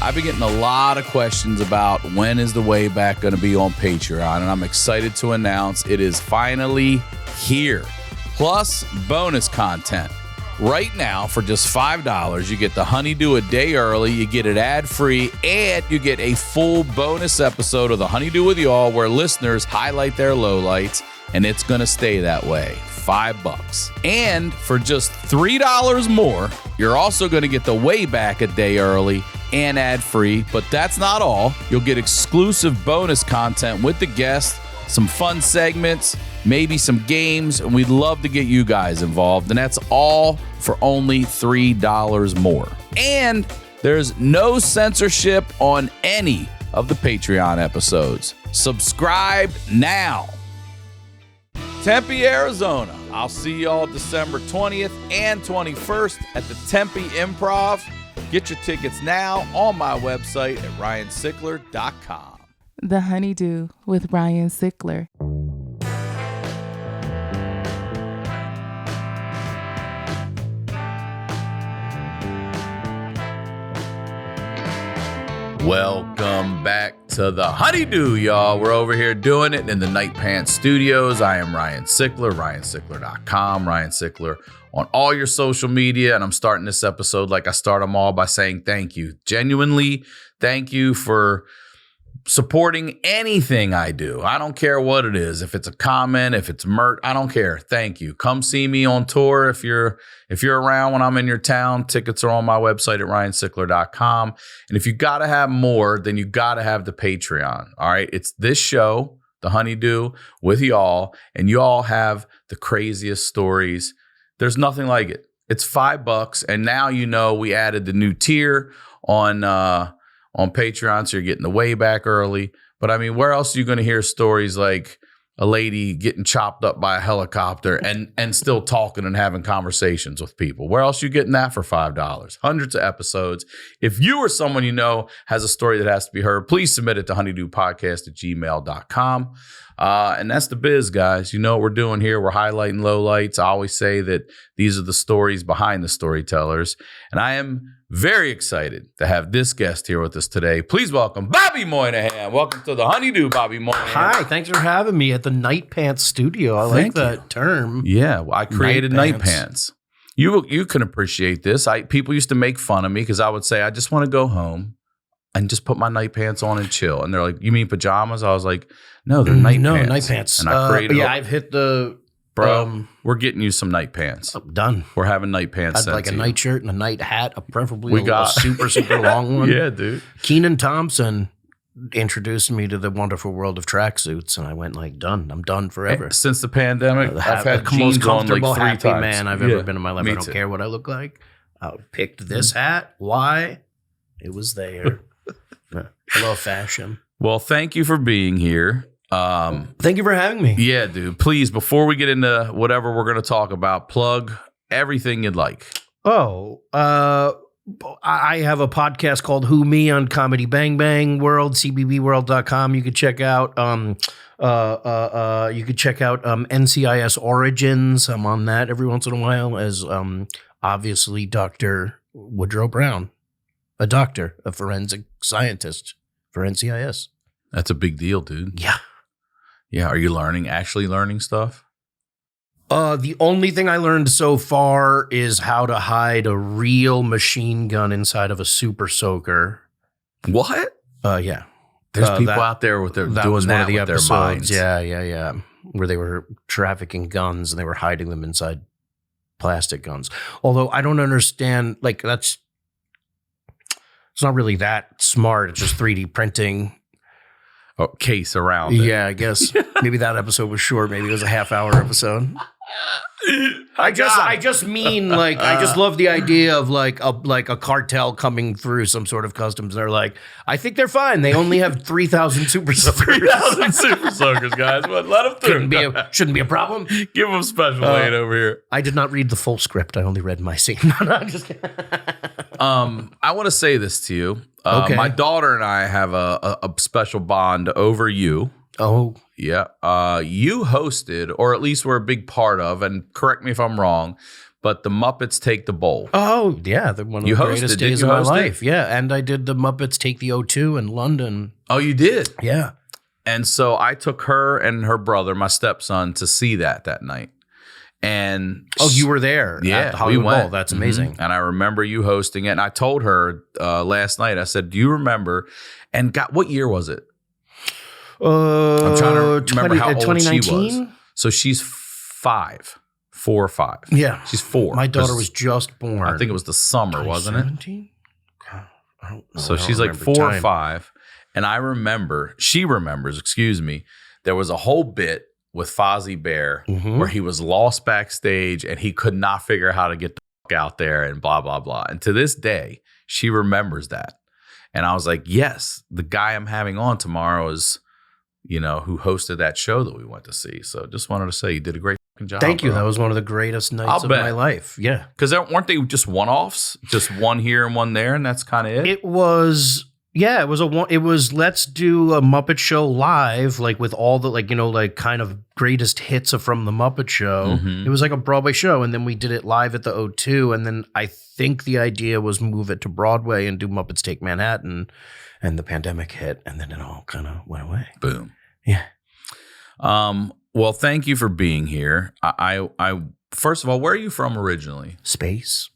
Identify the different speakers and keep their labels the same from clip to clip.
Speaker 1: I've been getting a lot of questions about when is the way back going to be on Patreon, and I'm excited to announce it is finally here. Plus, bonus content. Right now, for just $5, you get the Honeydew a day early, you get it ad-free, and you get a full bonus episode of the Honeydew with y'all where listeners highlight their lowlights, and it's going to stay that way. $5. And for just $3 more, you're also going to get the way back a day early and ad-free, but that's not all. You'll get exclusive bonus content with the guest, some fun segments, maybe some games, and we'd love to get you guys involved, and that's all for only $3 more. And there's no censorship on any of the Patreon episodes. Subscribe now. Tempe, Arizona. I'll see y'all December 20th and 21st at the Tempe Improv. Get your tickets now on my website at ryansickler.com.
Speaker 2: The Honeydew with Ryan Sickler.
Speaker 1: Welcome back to the Honeydew, y'all. We're over here doing it in the Night Pants Studios. I am Ryan Sickler, ryansickler.com, Ryan Sickler on all your social media. And I'm starting this episode like I start them all by saying thank you. Genuinely, thank you for supporting anything I do. I don't care what it is. If it's a comment, if it's merch, I don't care. Thank you. Come see me on tour if you're around when I'm in your town. Tickets are on my website at ryansickler.com. And if you got to have more, then you got to have the Patreon. All right. It's this show, the Honeydew, with y'all, and y'all have the craziest stories. There's nothing like it. It's $5, and now you know we added the new tier on Patreon, so you're getting the way back early. But I mean, where else are you going to hear stories like a lady getting chopped up by a helicopter and still talking and having conversations with people? Where else are you getting that for $5? Hundreds of episodes. If you or someone you know has a story that has to be heard, please submit it to honeydewpodcast@gmail.com. And that's the biz, guys. You know what we're doing here. We're highlighting lowlights. I always say that these are the stories behind the storytellers. And I am very excited to have this guest here with us today. Please welcome Bobby Moynihan. Welcome to the Honeydew, Bobby Moynihan.
Speaker 3: Hi, thanks for having me at the Night Pants Studio. I like that term.
Speaker 1: Yeah, well, I created Night Pants. You can appreciate this. People used to make fun of me because I would say, I just want to go home and just put my night pants on and chill. And they're like, you mean pajamas? I was like, no, they're night pants.
Speaker 3: No, night pants.
Speaker 1: And I created
Speaker 3: I've hit the...
Speaker 1: Bro, we're getting you some night pants.
Speaker 3: I'm done.
Speaker 1: We're having night pants.
Speaker 3: I'd like a night shirt and a night hat, preferably
Speaker 1: a
Speaker 3: super long one.
Speaker 1: Yeah, dude.
Speaker 3: Keenan Thompson introduced me to the wonderful world of tracksuits, and I went like, done. I'm done forever.
Speaker 1: Since the pandemic, I've had
Speaker 3: the most comfortable,
Speaker 1: like 3
Speaker 3: happy
Speaker 1: times.
Speaker 3: man I've ever been in my life. I don't care what I look like. I picked this hat. Why? It was there. I love fashion.
Speaker 1: Well, thank you for being here.
Speaker 3: Thank you for having me.
Speaker 1: Yeah, dude. Please, before we get into whatever we're going to talk about, plug everything you'd like.
Speaker 3: Oh, I have a podcast called Who Me on Comedy Bang Bang World, cbbworld.com. You could check out NCIS Origins. I'm on that every once in a while as obviously Dr. Woodrow Brown, a doctor, a forensic scientist for NCIS.
Speaker 1: That's a big deal, dude.
Speaker 3: Yeah.
Speaker 1: Yeah. Are you actually learning stuff?
Speaker 3: The only thing I learned so far is how to hide a real machine gun inside of a super soaker.
Speaker 1: What?
Speaker 3: Yeah.
Speaker 1: There's people out there with doing that with their minds.
Speaker 3: Yeah. Where they were trafficking guns and they were hiding them inside plastic guns. Although I don't understand, it's not really that smart. It's just 3D printing.
Speaker 1: Case around it.
Speaker 3: Yeah, I guess maybe that episode was short. Maybe it was a half-hour episode. I just mean I just love the idea of a cartel coming through some sort of customs. They're like, I think they're fine. They only have 3,000 super soakers.
Speaker 1: 3,000 super soakers, guys. But let them through.
Speaker 3: Shouldn't be a problem.
Speaker 1: Give them special aid over here.
Speaker 3: I did not read the full script. I only read my scene. No, I'm just kidding.
Speaker 1: I want to say this to you.
Speaker 3: Okay.
Speaker 1: My daughter and I have a special bond over you.
Speaker 3: Oh.
Speaker 1: Yeah. You hosted, or at least were a big part of, and correct me if I'm wrong, but the Muppets Take the Bowl.
Speaker 3: Oh, yeah. One of the greatest days of my life. Yeah. And I did the Muppets Take the O2 in London.
Speaker 1: Oh, you did?
Speaker 3: Yeah.
Speaker 1: And so I took her and her brother, my stepson, to see that night. And
Speaker 3: you were there?
Speaker 1: Yeah,
Speaker 3: at the Hollywood
Speaker 1: we went.
Speaker 3: Bowl. That's amazing.
Speaker 1: And I remember you hosting it. And I told her last night, I said, do you remember? And what year was it? I'm trying to remember how old she was. So she's 4 or 5.
Speaker 3: Yeah.
Speaker 1: She's 4.
Speaker 3: My daughter was just born.
Speaker 1: I think it was the summer, wasn't it?
Speaker 3: 17? I don't know.
Speaker 1: So she's like 4 or 5. And she remembers, there was a whole bit with Fozzie Bear where he was lost backstage and he could not figure out how to get the fuck out there and blah, blah, blah. And to this day, she remembers that. And I was like, yes, the guy I'm having on tomorrow is, who hosted that show that we went to see. So just wanted to say you did a great job.
Speaker 3: Thank you. That was one of the greatest nights of my life. Yeah.
Speaker 1: Because weren't they just one-offs? Just one here and one there, and that's kind of it?
Speaker 3: It was... Yeah, it was let's do a Muppet Show live, like with all the kind of greatest hits from the Muppet Show. It was like a Broadway show, and then we did it live at the O2, and then I think the idea was move it to Broadway and do Muppets Take Manhattan, and the pandemic hit, and then it all kind of went away.
Speaker 1: Boom.
Speaker 3: Yeah.
Speaker 1: Well, thank you for being here. I first of all, where are you from originally?
Speaker 3: Space.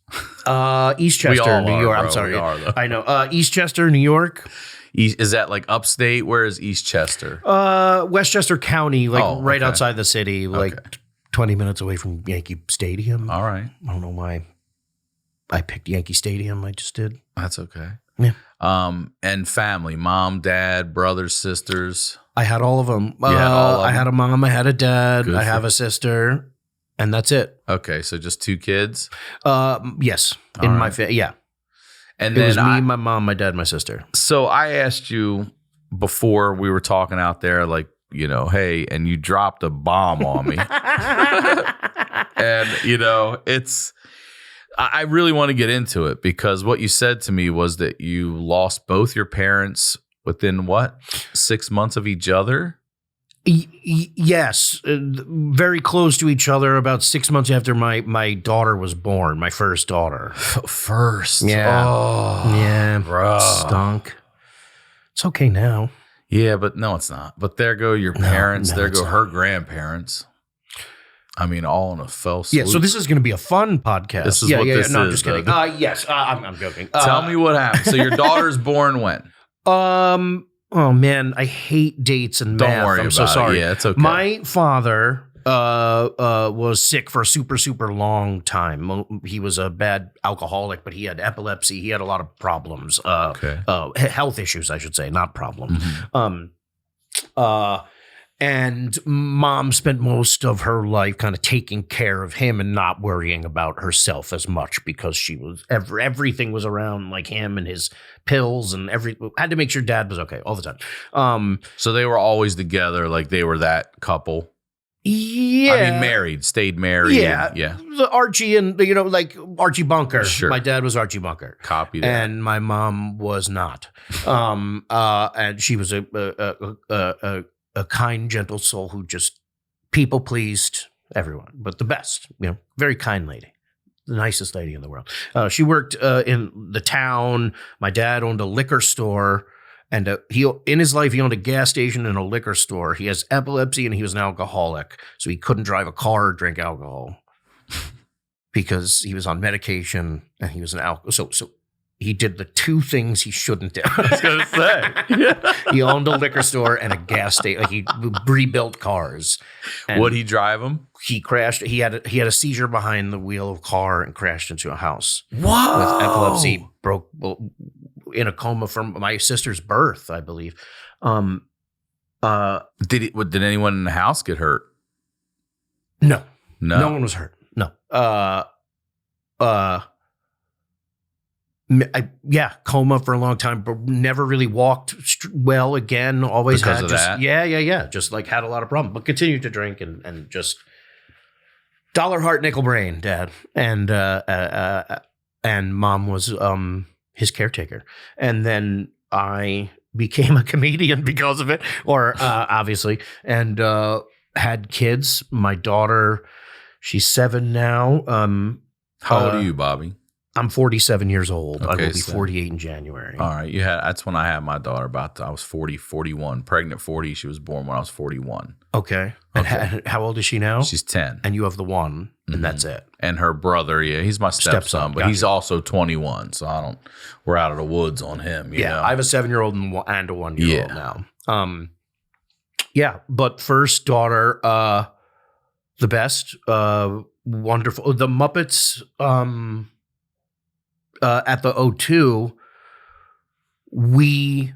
Speaker 3: Eastchester, New York. I'm sorry. I know. Eastchester, New York.
Speaker 1: Is that like upstate? Where is Eastchester?
Speaker 3: Westchester County, right outside the city, 20 minutes away from Yankee Stadium.
Speaker 1: All right.
Speaker 3: I don't know why I picked Yankee Stadium. I just did.
Speaker 1: That's okay.
Speaker 3: Yeah.
Speaker 1: And family, mom, dad, brothers, sisters.
Speaker 3: I had all of them.
Speaker 1: I
Speaker 3: had a mom. I had a dad. I have a sister. And that's it.
Speaker 1: Okay, so just 2 kids?
Speaker 3: Yes. My family, yeah.
Speaker 1: And
Speaker 3: it
Speaker 1: then
Speaker 3: was me, my mom, my dad, my sister.
Speaker 1: So I asked you before we were talking out there, hey, and you dropped a bomb on me. And, I really want to get into it because what you said to me was that you lost both your parents within 6 months of each other?
Speaker 3: Yes, very close to each other. About 6 months after my daughter was born, my first daughter.
Speaker 1: First,
Speaker 3: yeah,
Speaker 1: yeah, bro,
Speaker 3: stunk. It's okay now.
Speaker 1: Yeah, but no, it's not. But there go your parents. No, there go her grandparents. I mean, all in a fell swoop.
Speaker 3: Yeah, so this is going to be a fun podcast.
Speaker 1: This is what this is.
Speaker 3: No, I'm just kidding. Yes, I'm joking.
Speaker 1: Tell me what happened. So your daughter's born when?
Speaker 3: Oh man, I hate dates and math.
Speaker 1: Don't worry
Speaker 3: I'm
Speaker 1: about
Speaker 3: so sorry.
Speaker 1: It. Yeah, it's okay.
Speaker 3: My father was sick for a super, super long time. He was a bad alcoholic, but he had epilepsy. He had a lot of problems. Health issues, I should say, not problems. And mom spent most of her life kind of taking care of him and not worrying about herself as much because she was everything was around like him and his pills and had to make sure dad was okay all the time.
Speaker 1: So they were always together, like they were that couple.
Speaker 3: Yeah,
Speaker 1: I mean, stayed married.
Speaker 3: Yeah, The Archie and like Archie Bunker.
Speaker 1: Sure.
Speaker 3: My dad was Archie Bunker.
Speaker 1: Copy that.
Speaker 3: And my mom was not. And she was a kind, gentle soul who just people pleased everyone, but the best, very kind lady, the nicest lady in the world. She worked in the town. My dad owned a liquor store, and in his life, he owned a gas station and a liquor store. He has epilepsy and he was an alcoholic, so he couldn't drive a car or drink alcohol because he was on medication and he was an alcoholic. So he did the 2 things he shouldn't do.
Speaker 1: I was going to say.
Speaker 3: He owned a liquor store and a gas station. Like he rebuilt cars.
Speaker 1: Would he drive them?
Speaker 3: He crashed. He had a seizure behind the wheel of a car and crashed into a house.
Speaker 1: Whoa.
Speaker 3: With epilepsy, broke in a coma from my sister's birth, I believe.
Speaker 1: Did anyone in the house get hurt?
Speaker 3: No. No one was hurt. No. Coma for a long time, but never really walked well again. Always
Speaker 1: because
Speaker 3: had
Speaker 1: of
Speaker 3: just
Speaker 1: that?
Speaker 3: Yeah. Just like had a lot of problems, but continued to drink and just dollar heart nickel brain, dad, and mom was his caretaker, and then I became a comedian because of it, or obviously, and had kids. My daughter, she's 7 now.
Speaker 1: How old are you, Bobby?
Speaker 3: I'm 47 years old. I
Speaker 1: Okay,
Speaker 3: will be
Speaker 1: so-
Speaker 3: 48 in January.
Speaker 1: All right. That's when I had my daughter I was 41, pregnant 40. She was born when I was 41.
Speaker 3: Okay. And how old is she now?
Speaker 1: She's 10.
Speaker 3: And you have the one, and that's it.
Speaker 1: And her brother, he's my stepson, but
Speaker 3: gotcha.
Speaker 1: he's also 21. So we're out of the woods on him. You know?
Speaker 3: I have a 7-year-old and a 1-year-old now. But first daughter, the best, wonderful. The Muppets, at the O2, we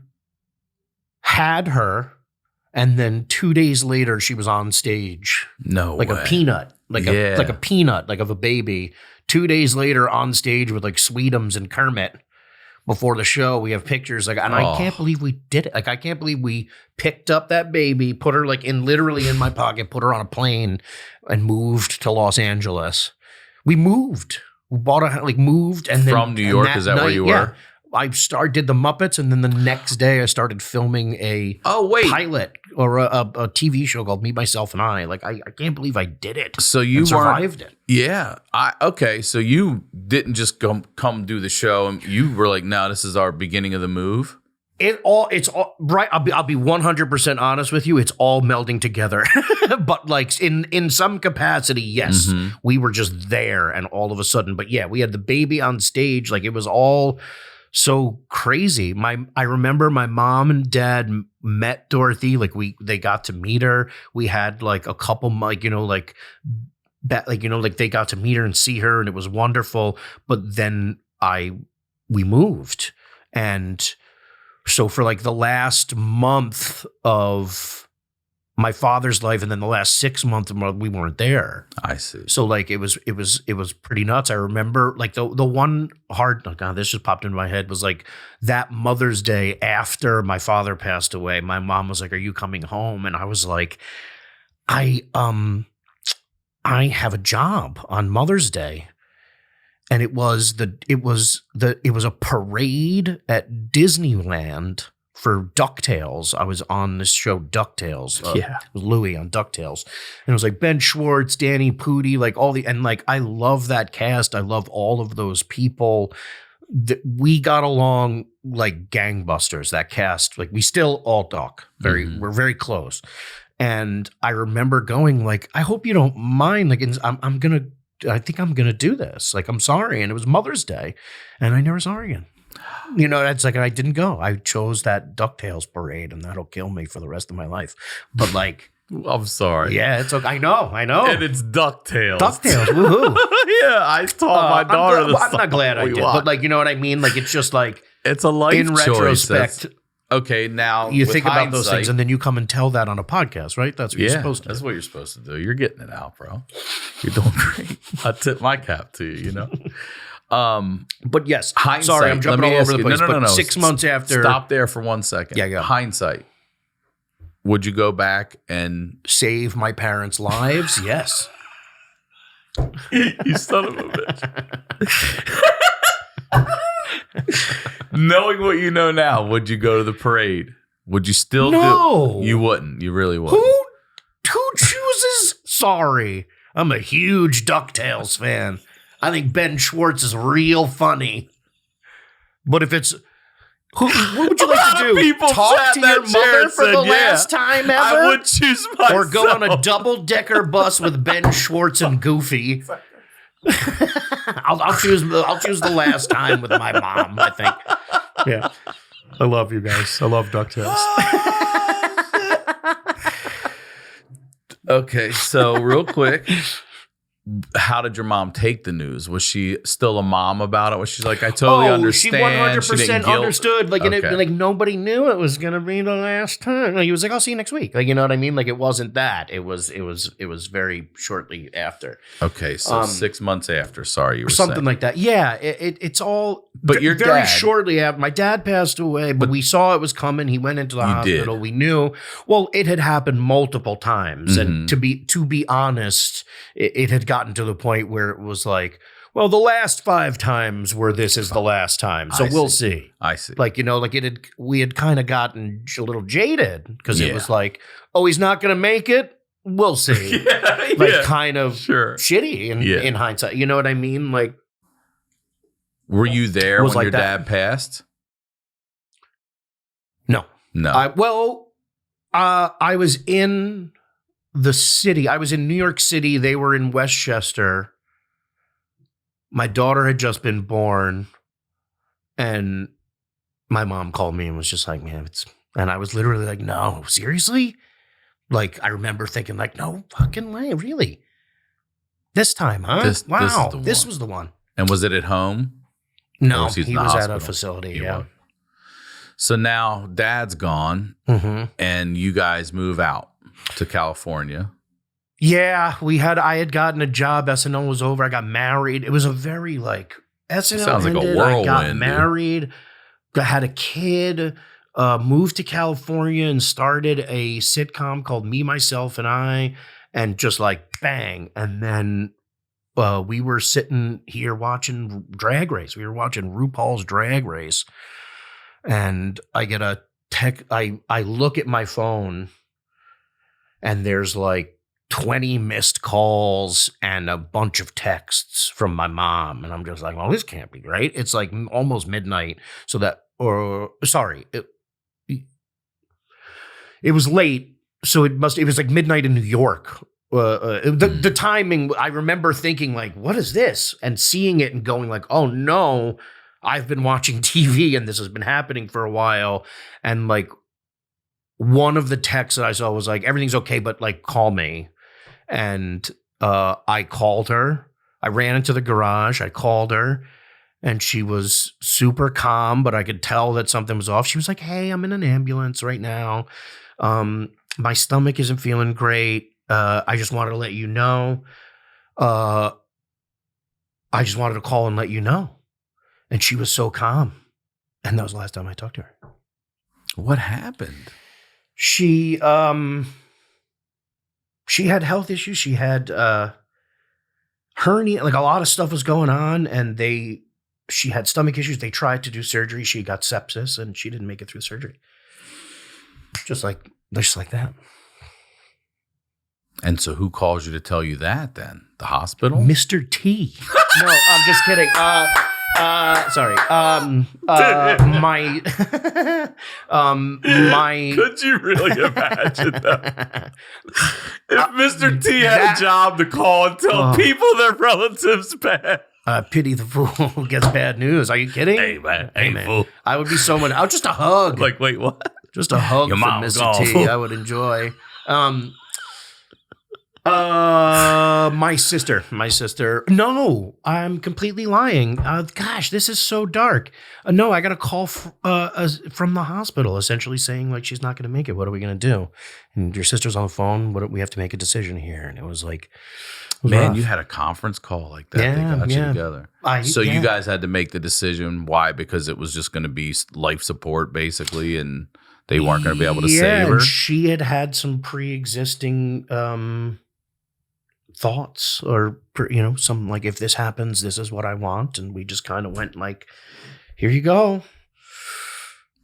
Speaker 3: had her, and then 2 days later she was on stage.
Speaker 1: No
Speaker 3: like
Speaker 1: way.
Speaker 3: a peanut, like a peanut, like of a baby. 2 days later on stage with like Sweetums and Kermit. Before the show, we have pictures I can't believe we did it. Like, I can't believe we picked up that baby, put her literally in my pocket, put her on a plane, and moved to Los Angeles. We moved. We moved, and then
Speaker 1: from New York. Is that where you were?
Speaker 3: Yeah, I did the Muppets, and then the next day I started filming a pilot or a TV show called Me, Myself, and I. Like, I can't believe I did it.
Speaker 1: So you
Speaker 3: survived it.
Speaker 1: Yeah. Okay. So you didn't just come do the show, and you were like, "No, this is our beginning of the move."
Speaker 3: It's all right. I'll be 100% honest with you. It's all melding together, but like in some capacity, yes, we were just there, and all of a sudden, but yeah, we had the baby on stage. Like, it was all so crazy. I remember my mom and dad met Dorothy. Like, they got to meet her. We had like a couple, they got to meet her and see her, and it was wonderful. But then we moved, and so for like the last month of my father's life, and then the last 6 months, we weren't there.
Speaker 1: I see.
Speaker 3: So like it was pretty nuts. I remember like the one hard, oh God, this just popped into my head, was like that Mother's Day after my father passed away. My mom was like, "Are you coming home?" And I was like, I have a job on Mother's Day. And it was a parade at Disneyland for DuckTales. I was on this show DuckTales. With Louie on DuckTales. And it was like Ben Schwartz, Danny Pudi, like and like I love that cast. I love all of those people. We got along like gangbusters, that cast. Like, we still all talk. We're very close. And I remember going like, I hope you don't mind. Like, I think I'm going to do this. Like, I'm sorry. And it was Mother's Day, and I never saw her again. You know, it's like, I didn't go. I chose that DuckTales parade, and that'll kill me for the rest of my life. But like,
Speaker 1: I'm sorry.
Speaker 3: Yeah, it's okay. I know.
Speaker 1: And it's DuckTales.
Speaker 3: DuckTales, woohoo.
Speaker 1: Yeah, I taught my daughter
Speaker 3: I'm not glad I did, but like, you know what I mean? Like, it's just like,
Speaker 1: it's a life
Speaker 3: in
Speaker 1: choice.
Speaker 3: retrospect.
Speaker 1: Okay, now
Speaker 3: you think about those things, and then you come and tell that on a podcast, right? That's what you're supposed to do.
Speaker 1: That's what you're supposed to do. You're getting it out, bro. You're doing great. I tip my cap to you, you know?
Speaker 3: But yes,
Speaker 1: hindsight.
Speaker 3: Sorry, I'm jumping all over the place.
Speaker 1: No.
Speaker 3: 6 months after.
Speaker 1: Stop there for 1 second.
Speaker 3: Yeah.
Speaker 1: Hindsight. Would you go back and
Speaker 3: save my parents' lives? Yes.
Speaker 1: You son of a bitch. Knowing what you know now, would you go to the parade? Would you still do? You wouldn't. You really wouldn't.
Speaker 3: Who chooses? Sorry. I'm a huge DuckTales fan. I think Ben Schwartz is real funny. But if it's... what would you like to do? Talk to your mother for the last time ever?
Speaker 1: I would choose myself.
Speaker 3: Or go on a double-decker bus with Ben Schwartz and Goofy. I'll choose the last time with my mom, I think. Yeah. I love you guys. I love DuckTales.
Speaker 1: Okay, so real quick, how did your mom take the news? Was she still a mom about it? Was she like, I totally understand?
Speaker 3: She 100% understood. Like, and like nobody knew it was gonna be the last time. Like, he was like, I'll see you next week. Like, you know what I mean? Like, it wasn't that. It was very shortly after.
Speaker 1: Okay, so 6 months after. Sorry, you were
Speaker 3: something
Speaker 1: saying.
Speaker 3: like that. Yeah, it's all.
Speaker 1: But your
Speaker 3: very
Speaker 1: dad,
Speaker 3: shortly after my dad passed away, but we saw it was coming. He went into the hospital.
Speaker 1: Did.
Speaker 3: We knew. Well, it had happened multiple times, and to be honest, it had gotten to the point where it was like, well, the last 5 times where this is the last time, so we'll see.
Speaker 1: I see.
Speaker 3: Like, you know, like we had kind of gotten a little jaded because it was like, oh, he's not going to make it. we'll see. Kind of shitty in hindsight. You know what I mean? Like,
Speaker 1: were you there when your dad passed?
Speaker 3: No.
Speaker 1: No.
Speaker 3: I was in the city. I was in New York City. They were in Westchester. My daughter had just been born, and my mom called me and was just like, man, and I was literally like, no, seriously? Like, I remember thinking like, no fucking way, really? This time, huh? This was the one.
Speaker 1: And was it at home?
Speaker 3: No, he was at a facility,
Speaker 1: So now dad's gone, and you guys move out to California.
Speaker 3: Yeah, I had gotten a job. SNL was over. I got married. It was a very SNL
Speaker 1: sounds
Speaker 3: ended.
Speaker 1: Like a whirlwind.
Speaker 3: I got married, had a kid, moved to California and started a sitcom called Me, Myself, and I, and just bang. And then we were sitting here watching Drag Race. We were watching RuPaul's Drag Race. And I get a text. I look at my phone and there's 20 missed calls and a bunch of texts from my mom. And I'm just like, well, this can't be right. It's almost midnight. It was late. So it was midnight in New York. The timing, I remember thinking what is this? And seeing it and going oh no, I've been watching TV and this has been happening for a while. And one of the texts that I saw was everything's okay, but call me. And I called her. I ran into the garage. I called her and she was super calm, but I could tell that something was off. She was like, hey, I'm in an ambulance right now. My stomach isn't feeling great. I just wanted to let you know. I just wanted to call and let you know. And she was so calm. And that was the last time I talked to her.
Speaker 1: What happened?
Speaker 3: She had health issues. She had hernia, a lot of stuff was going on, and she had stomach issues. They tried to do surgery. She got sepsis, and she didn't make it through surgery. Just like that.
Speaker 1: And so who calls you to tell you that then? The hospital?
Speaker 3: Mr. T. No, I'm just kidding. Sorry. My.
Speaker 1: Could you really imagine that? If Mr. T had a job to call and tell people their relatives bad.
Speaker 3: Pity the fool who gets bad news. Are you kidding?
Speaker 1: Hey, man. Fool.
Speaker 3: I would be so much. Just a hug.
Speaker 1: Wait, what?
Speaker 3: Just a hug from Mr. T. I would enjoy. My sister. No, I'm completely lying. Gosh, this is so dark. No, I got a call from the hospital essentially saying she's not going to make it. What are we going to do? And your sister's on the phone. We have to make a decision here. And it was
Speaker 1: man,
Speaker 3: rough.
Speaker 1: You had a conference call like that. They got you together. You guys had to make the decision. Why? Because it was just going to be life support basically. And they weren't going to be able to save her.
Speaker 3: And she had some pre-existing, thoughts or some if this happens, this is what I want, and we just kind of went here you go,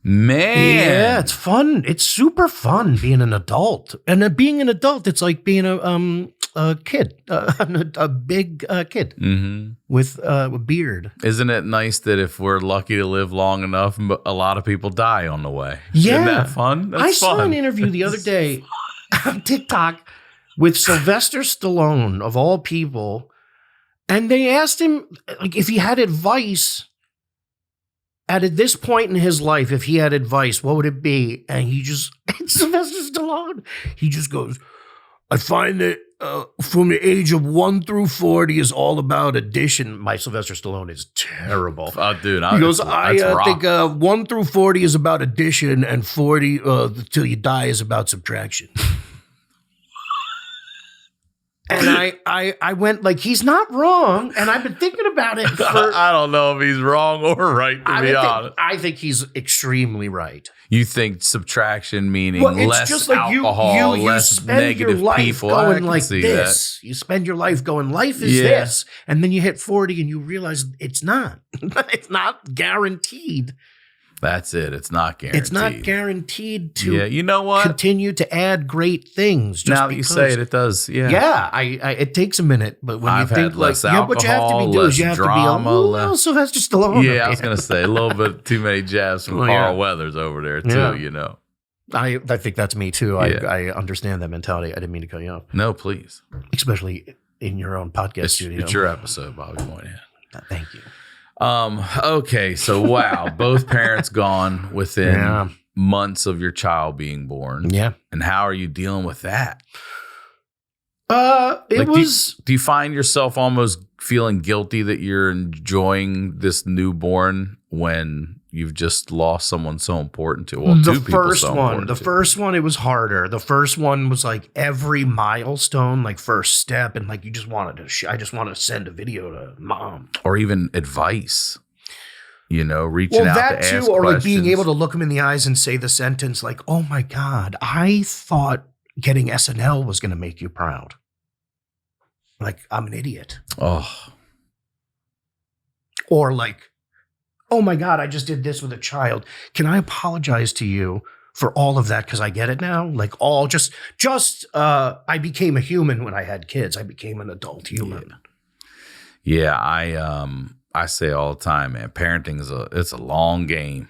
Speaker 1: man.
Speaker 3: Yeah, it's fun. It's super fun being an adult, and being an adult, it's like being a kid, a big kid with a beard.
Speaker 1: Isn't it nice that if we're lucky to live long enough, a lot of people die on the way?
Speaker 3: Yeah,
Speaker 1: isn't that fun? That's
Speaker 3: I saw
Speaker 1: fun.
Speaker 3: an interview the other day on TikTok with Sylvester Stallone, of all people, and they asked him if he had advice at this point in his life. If he had advice, what would it be? And Sylvester Stallone, he just goes, I find that from the age of 1 through 40 is all about addition. My Sylvester Stallone is terrible.
Speaker 1: Oh, dude.
Speaker 3: He goes, I think 1 through 40 is about addition, and 40 till you die is about subtraction. And I went he's not wrong, and I've been thinking about it.
Speaker 1: I don't know if he's wrong or right, to be honest.
Speaker 3: I think he's extremely right.
Speaker 1: You think subtraction meaning less just alcohol,
Speaker 3: you
Speaker 1: less
Speaker 3: spend
Speaker 1: negative
Speaker 3: your life
Speaker 1: people.
Speaker 3: going like this. You spend your life going, life is this, and then you hit 40 and you realize it's not. It's not guaranteed.
Speaker 1: That's it. It's not guaranteed.
Speaker 3: It's not guaranteed to.
Speaker 1: Yeah, you know what?
Speaker 3: Continue to add great things. Just
Speaker 1: now that you say it, it does. Yeah.
Speaker 3: Yeah. It takes a minute, but when
Speaker 1: I've
Speaker 3: you think
Speaker 1: had less
Speaker 3: like, what you have to be doing is you have
Speaker 1: drama,
Speaker 3: to be a little Sylvester Stallone.
Speaker 1: Yeah, I was gonna say a little bit too many jabs from Carl Weathers over there too.
Speaker 3: Yeah.
Speaker 1: You know.
Speaker 3: I think that's me too. I understand that mentality. I didn't mean to cut you off.
Speaker 1: No, please.
Speaker 3: Especially in your own podcast studio.
Speaker 1: It's your episode, Bobby Moynihan.
Speaker 3: Thank you.
Speaker 1: Okay, so wow, both parents gone within months of your child being born.
Speaker 3: Yeah.
Speaker 1: And how are you dealing with that?
Speaker 3: Do
Speaker 1: you find yourself almost feeling guilty that you're enjoying this newborn when you've just lost someone so important to? Well,
Speaker 3: the first one, it was harder. The first one was like every milestone, like first step, and like you just wanted to. I just wanted to send a video to mom,
Speaker 1: or even advice. You know, reaching out to ask questions.
Speaker 3: Or like being able to look him in the eyes and say the sentence like, "Oh my God, I thought getting SNL was going to make you proud." Like, I'm an idiot.
Speaker 1: Oh.
Speaker 3: Or like, "Oh my God, I just did this with a child. Can I apologize to you for all of that? Because I get it now." Like I became a human when I had kids. I became an adult human.
Speaker 1: Yeah, I say all the time, man, parenting it's a long game.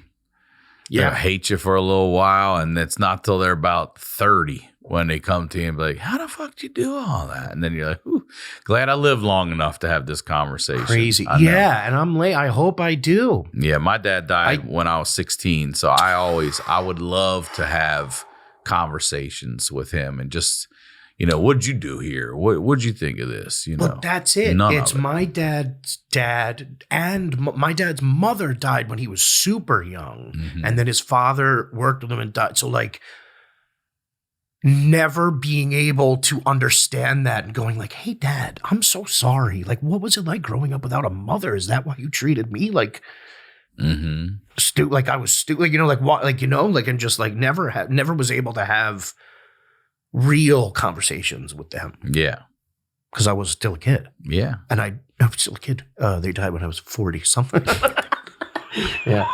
Speaker 3: Yeah.
Speaker 1: They'll hate you for a little while, and it's not till they're about 30 when they come to you and be like, "How the fuck did you do all that?" And then you're like, "Ooh, glad I lived long enough to have this conversation."
Speaker 3: Crazy. Yeah, and I'm late. I hope I do.
Speaker 1: Yeah, my dad died when I was 16, so I would love to have conversations with him and just, you know, what'd you do here? What'd you think of this? You know,
Speaker 3: but that's it. It's my dad's dad and my dad's mother died when he was super young, and then his father worked with him and died. So like, never being able to understand that and going like, "Hey, Dad, I'm so sorry. Like, what was it like growing up without a mother? Is that why you treated me like?" Like I was stupid, like, you know, like what, like, you know, like, and just like never was able to have real conversations with them.
Speaker 1: Yeah.
Speaker 3: Because I was still a kid.
Speaker 1: Yeah.
Speaker 3: And I was still a kid. They died when I was 40 something. Yeah.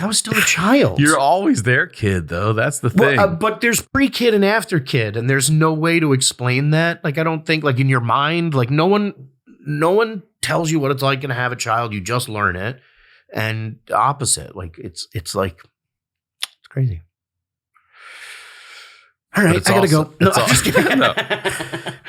Speaker 3: I was still a child.
Speaker 1: You're always their kid, though. That's the thing.
Speaker 3: But there's pre-kid and after-kid, and there's no way to explain that. Like, I don't think, like, in your mind, like, no one tells you what it's like to have a child. You just learn it. And opposite, like, it's like, it's crazy. All right, I gotta go. No, I'm just kidding.
Speaker 1: No.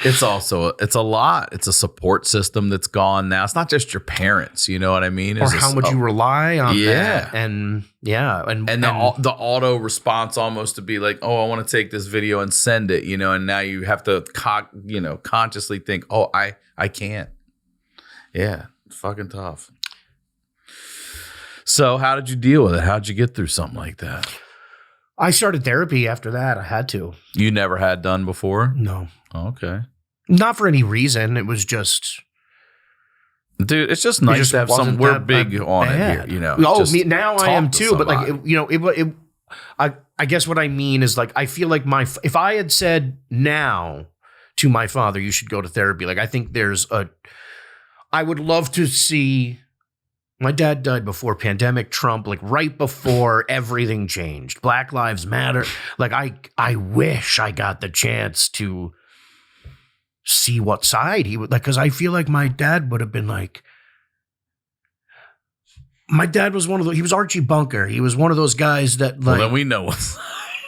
Speaker 1: It's a lot. It's a support system that's gone now. It's not just your parents, you know what I mean?
Speaker 3: Or how much you rely on that. And
Speaker 1: the auto response almost to be like, "Oh, I want to take this video and send it," you know, and now you have to consciously think, "Oh, I can't." Yeah, it's fucking tough. So how did you deal with it? How did you get through something like that?
Speaker 3: I started therapy after that. I had to.
Speaker 1: You never had done before?
Speaker 3: No.
Speaker 1: Okay.
Speaker 3: Not for any reason. It was just...
Speaker 1: Dude, it's just nice to have some... We're big on it here, you know.
Speaker 3: Oh, now I am too. But like, I guess what I mean is like, I feel like if I had said now to my father, "You should go to therapy," like, I think I would love to see... My dad died before pandemic, Trump, like right before everything changed. Black Lives Matter. Like, I wish I got the chance to see what side he would, like, because I feel like my dad would have been like, my dad was he was Archie Bunker. He was one of those guys that, like,
Speaker 1: well, then we know what's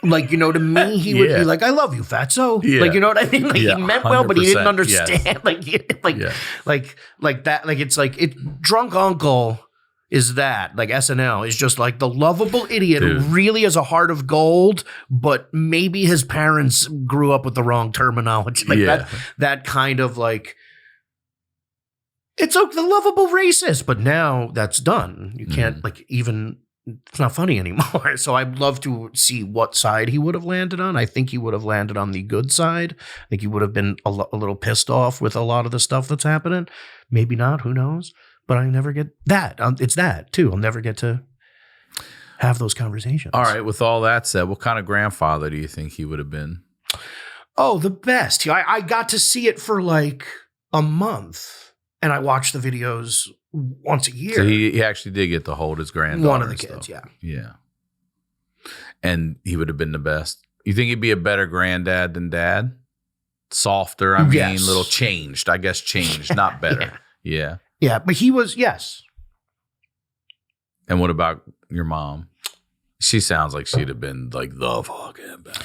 Speaker 3: like, you know, to me, he would be like, "I love you, fatso." Yeah. Like, you know what I mean? Like, he meant well, but he didn't understand. Yes. Like that. Like, it's like, drunk uncle is that, like, SNL is just like the lovable idiot who really has a heart of gold, but maybe his parents grew up with the wrong terminology. Like that kind of like, it's like the lovable racist, but now that's done. You can't like even, it's not funny anymore. So I'd love to see what side he would have landed on. I think he would have landed on the good side. I think he would have been a little pissed off with a lot of the stuff that's happening. Maybe not, who knows? But I never get that. It's that, too. I'll never get to have those conversations.
Speaker 1: All right. With all that said, what kind of grandfather do you think he would have been?
Speaker 3: Oh, the best. I got to see it for like a month. And I watched the videos once a year.
Speaker 1: So he actually did get to hold his granddaughter.
Speaker 3: One of the kids, yeah.
Speaker 1: Yeah. And he would have been the best. You think he'd be a better granddad than dad? Softer, I mean, little changed. I guess changed, not better. Yeah.
Speaker 3: Yeah, but he was, yes.
Speaker 1: And what about your mom? She sounds like she'd have been like the fucking best.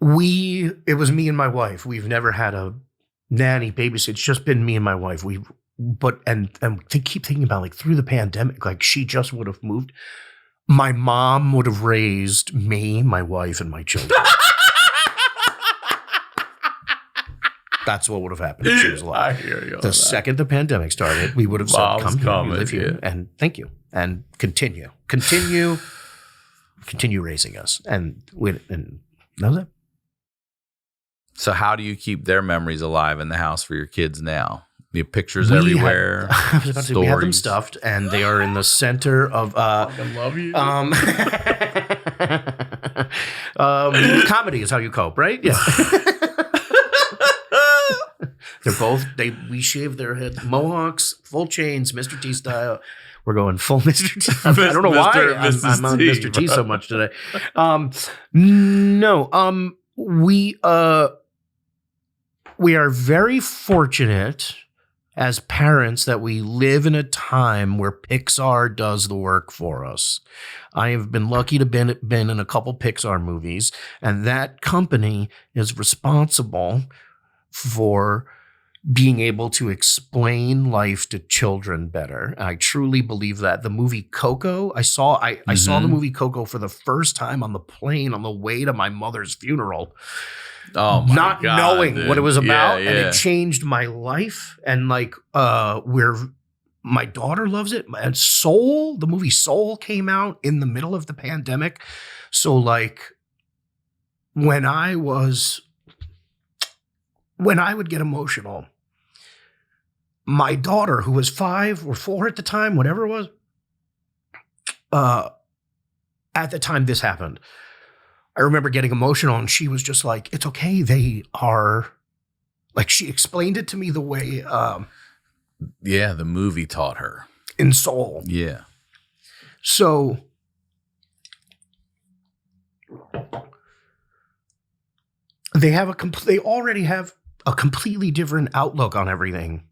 Speaker 3: It was me and my wife. We've never had a nanny babysit. It's just been me and my wife. And they keep thinking about like through the pandemic, like she just would have moved. My mom would have raised me, my wife, and my children. That's what would have happened if she was alive.
Speaker 1: I hear you.
Speaker 3: The second the pandemic started, we would have said, "Come here, we live here, and thank you, and continue raising us." And that was it.
Speaker 1: So how do you keep their memories alive in the house for your kids now? You have pictures everywhere.
Speaker 3: I was about to say, we have them stuffed, and they are in the center of.
Speaker 1: I love you.
Speaker 3: Comedy is how you cope, right? Yeah. They're both. We shave their heads, mohawks, full chains, Mr. T style. We're going full Mr. T. I don't know why I'm on Mr. T so much today. We are very fortunate as parents that we live in a time where Pixar does the work for us. I have been lucky to been in a couple Pixar movies, and that company is responsible for being able to explain life to children better. I truly believe that. The movie Coco, I saw the movie Coco for the first time on the plane on the way to my mother's funeral.
Speaker 1: Oh my
Speaker 3: not
Speaker 1: God,
Speaker 3: knowing
Speaker 1: dude.
Speaker 3: what it was about,
Speaker 1: Yeah.
Speaker 3: and it changed my life. And like, where my daughter loves it. And Soul, the movie Soul came out in the middle of the pandemic. So like, when I would get emotional, my daughter, who was 5 or 4 at the time, whatever it was, at the time this happened, I remember getting emotional, and she was just like, "It's okay. They are," like, she explained it to me the way,
Speaker 1: the movie taught her
Speaker 3: in Soul.
Speaker 1: Yeah.
Speaker 3: So they already have a completely different outlook on everything.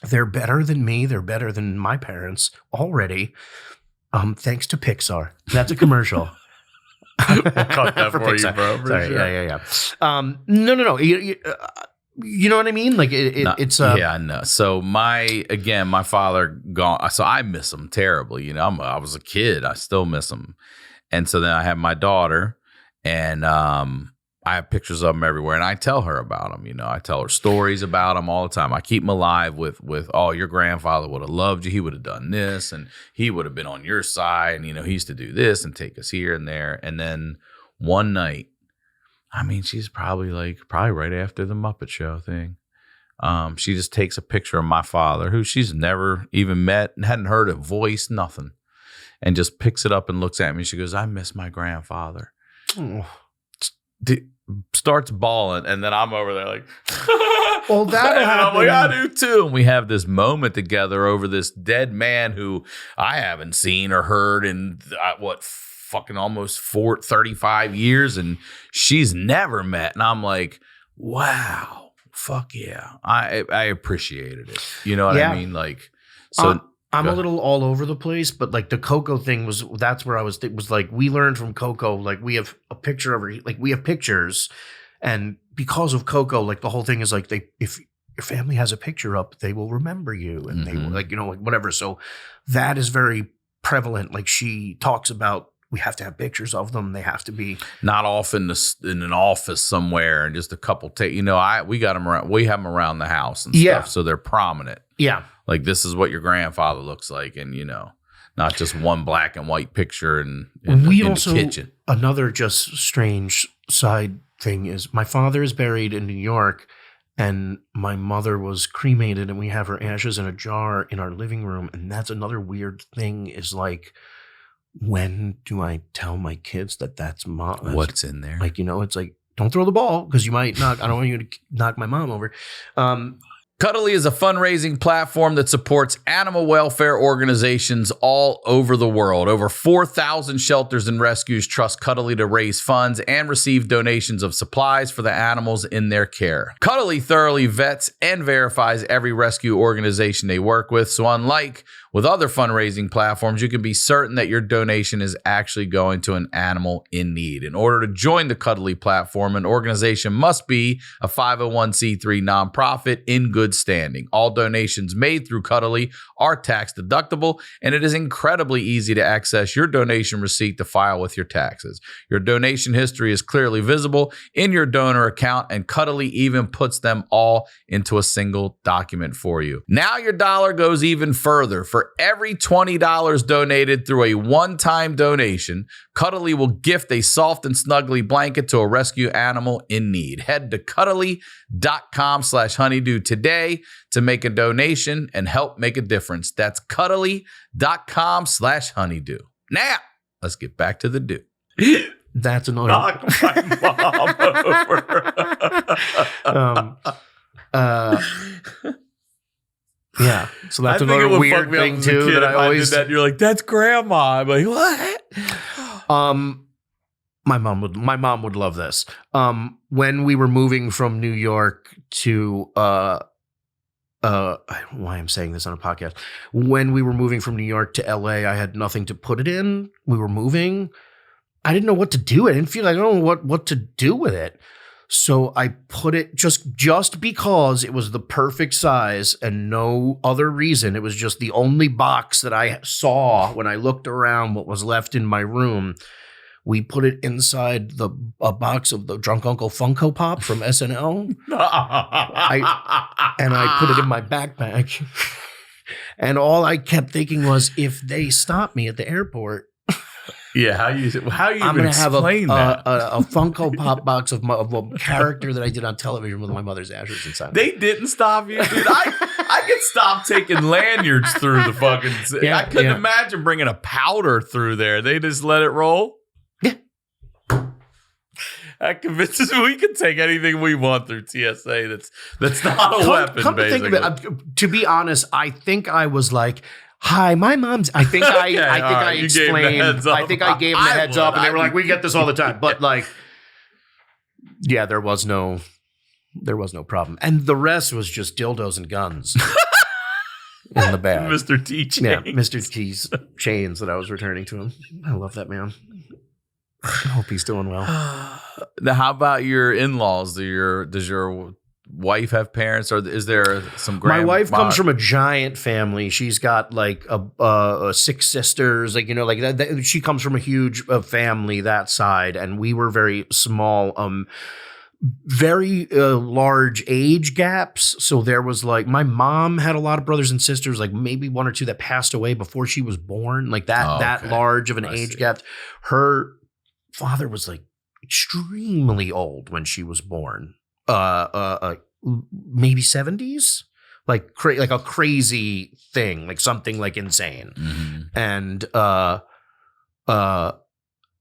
Speaker 3: They're better than me. They're better than my parents already. Thanks to Pixar. That's a commercial.
Speaker 1: We'll cut that for
Speaker 3: Pixar.
Speaker 1: you, bro.
Speaker 3: Sorry.
Speaker 1: Sure.
Speaker 3: Yeah. No. You know what I mean? Like it's
Speaker 1: yeah, I know. So my father gone. So I miss him terribly. You know, I was a kid. I still miss him. And so then I have my daughter, and I have pictures of him everywhere, and I tell her about him. You know, I tell her stories about him all the time. I keep him alive with, "Oh, your grandfather would have loved you. He would have done this, and he would have been on your side. And, you know, he used to do this and take us here and there." And then one night, I mean, she's probably right after the Muppet Show thing. She just takes a picture of my father, who she's never even met and hadn't heard a voice, nothing, and just picks it up and looks at me. She goes, "I miss my grandfather."
Speaker 3: Oh.
Speaker 1: Starts bawling, and then I'm over there like,
Speaker 3: well, that'll happen.
Speaker 1: I'm like, I do too. And we have this moment together over this dead man who I haven't seen or heard in fucking almost 35 years, and she's never met. And I'm like, wow, fuck yeah, I appreciated it. You know what I mean? Like, so.
Speaker 3: I'm a little all over the place, but like the Coco thing that's where I was. It was like, we learned from Coco, like we have a picture we have pictures, and because of Coco, like the whole thing is like, if your family has a picture up, they will remember you, and they will, like, you know, like whatever. So that is very prevalent. Like she talks about, we have to have pictures of them. They have to be
Speaker 1: not off in an office somewhere and just a couple. We have them around the house and stuff, so they're prominent.
Speaker 3: Yeah.
Speaker 1: Like, this is what your grandfather looks like, and, you know, not just one black and white picture in the kitchen.
Speaker 3: Another just strange side thing is, my father is buried in New York, and my mother was cremated, and we have her ashes in a jar in our living room. And that's another weird thing, is like, when do I tell my kids that that's mom?
Speaker 1: What's in there?
Speaker 3: Like, you know, it's like, don't throw the ball, because you might knock. I don't want you to knock my mom over.
Speaker 1: Cuddly is a fundraising platform that supports animal welfare organizations all over the world. Over 4,000 shelters and rescues trust Cuddly to raise funds and receive donations of supplies for the animals in their care. Cuddly thoroughly vets and verifies every rescue organization they work with, so unlike with other fundraising platforms, you can be certain that your donation is actually going to an animal in need. In order to join the Cuddly platform, an organization must be a 501c3 nonprofit in good standing. All donations made through Cuddly are tax deductible, and it is incredibly easy to access your donation receipt to file with your taxes. Your donation history is clearly visible in your donor account, and Cuddly even puts them all into a single document for you. Now your dollar goes even further. For every $20 donated through a one-time donation, Cuddly will gift a soft and snuggly blanket to a rescue animal in need. Head to cuddly.com/honeydew today to make a donation and help make a difference. That's cuddly.com/honeydew. Now, let's get back to the do.
Speaker 3: That's annoying.
Speaker 1: Knock my mom over.
Speaker 3: Yeah, so that's another weird thing too that I always
Speaker 1: did that. You're like, that's grandma. I'm like, what?
Speaker 3: My mom would love this. When we were moving from New York to I don't know why I'm saying this on a podcast. When we were moving from New York to LA, I had nothing to put it in. We were moving. I didn't know what to do. I didn't feel like I don't know what to do with it. So I put it just because it was the perfect size and no other reason. It was just the only box that I saw when I looked around what was left in my room. We put it inside a box of the Drunk Uncle Funko Pop from SNL. I put it in my backpack. And all I kept thinking was, if they stop me at the airport,
Speaker 1: yeah, how you
Speaker 3: I'm going to have a
Speaker 1: Funko
Speaker 3: Pop box of a character that I did on television with my mother's ashes inside.
Speaker 1: They didn't stop you, dude. I could stop taking lanyards through the fucking. Yeah, I couldn't imagine bringing a powder through there. They just let it roll.
Speaker 3: Yeah,
Speaker 1: that convinces me we can take anything we want through TSA. That's not a weapon.
Speaker 3: Come to think of it, to be honest, I think I was like, hi, my mom's. I think I explained. I think I gave them the heads up, and they were like, "We get this all the time." But like, yeah, there was no problem, and the rest was just dildos and guns in the bag.
Speaker 1: Mr. T chains.
Speaker 3: Yeah, Mr. T's chains that I was returning to him. I love that man. I hope he's doing well.
Speaker 1: Now, how about your in-laws? Does your wife have parents, or is there some grandma?
Speaker 3: My wife comes from a giant family. She's got like a 6 sisters, like, you know, like that. She comes from a huge family that side, and we were very small. Very large age gaps. So there was like, my mom had a lot of brothers and sisters, like maybe 1 or 2 that passed away before she was born, like that large of an age gap. Her father was like extremely old when she was born. Maybe 70s, like a crazy thing, like something like insane.
Speaker 1: Mm-hmm.
Speaker 3: And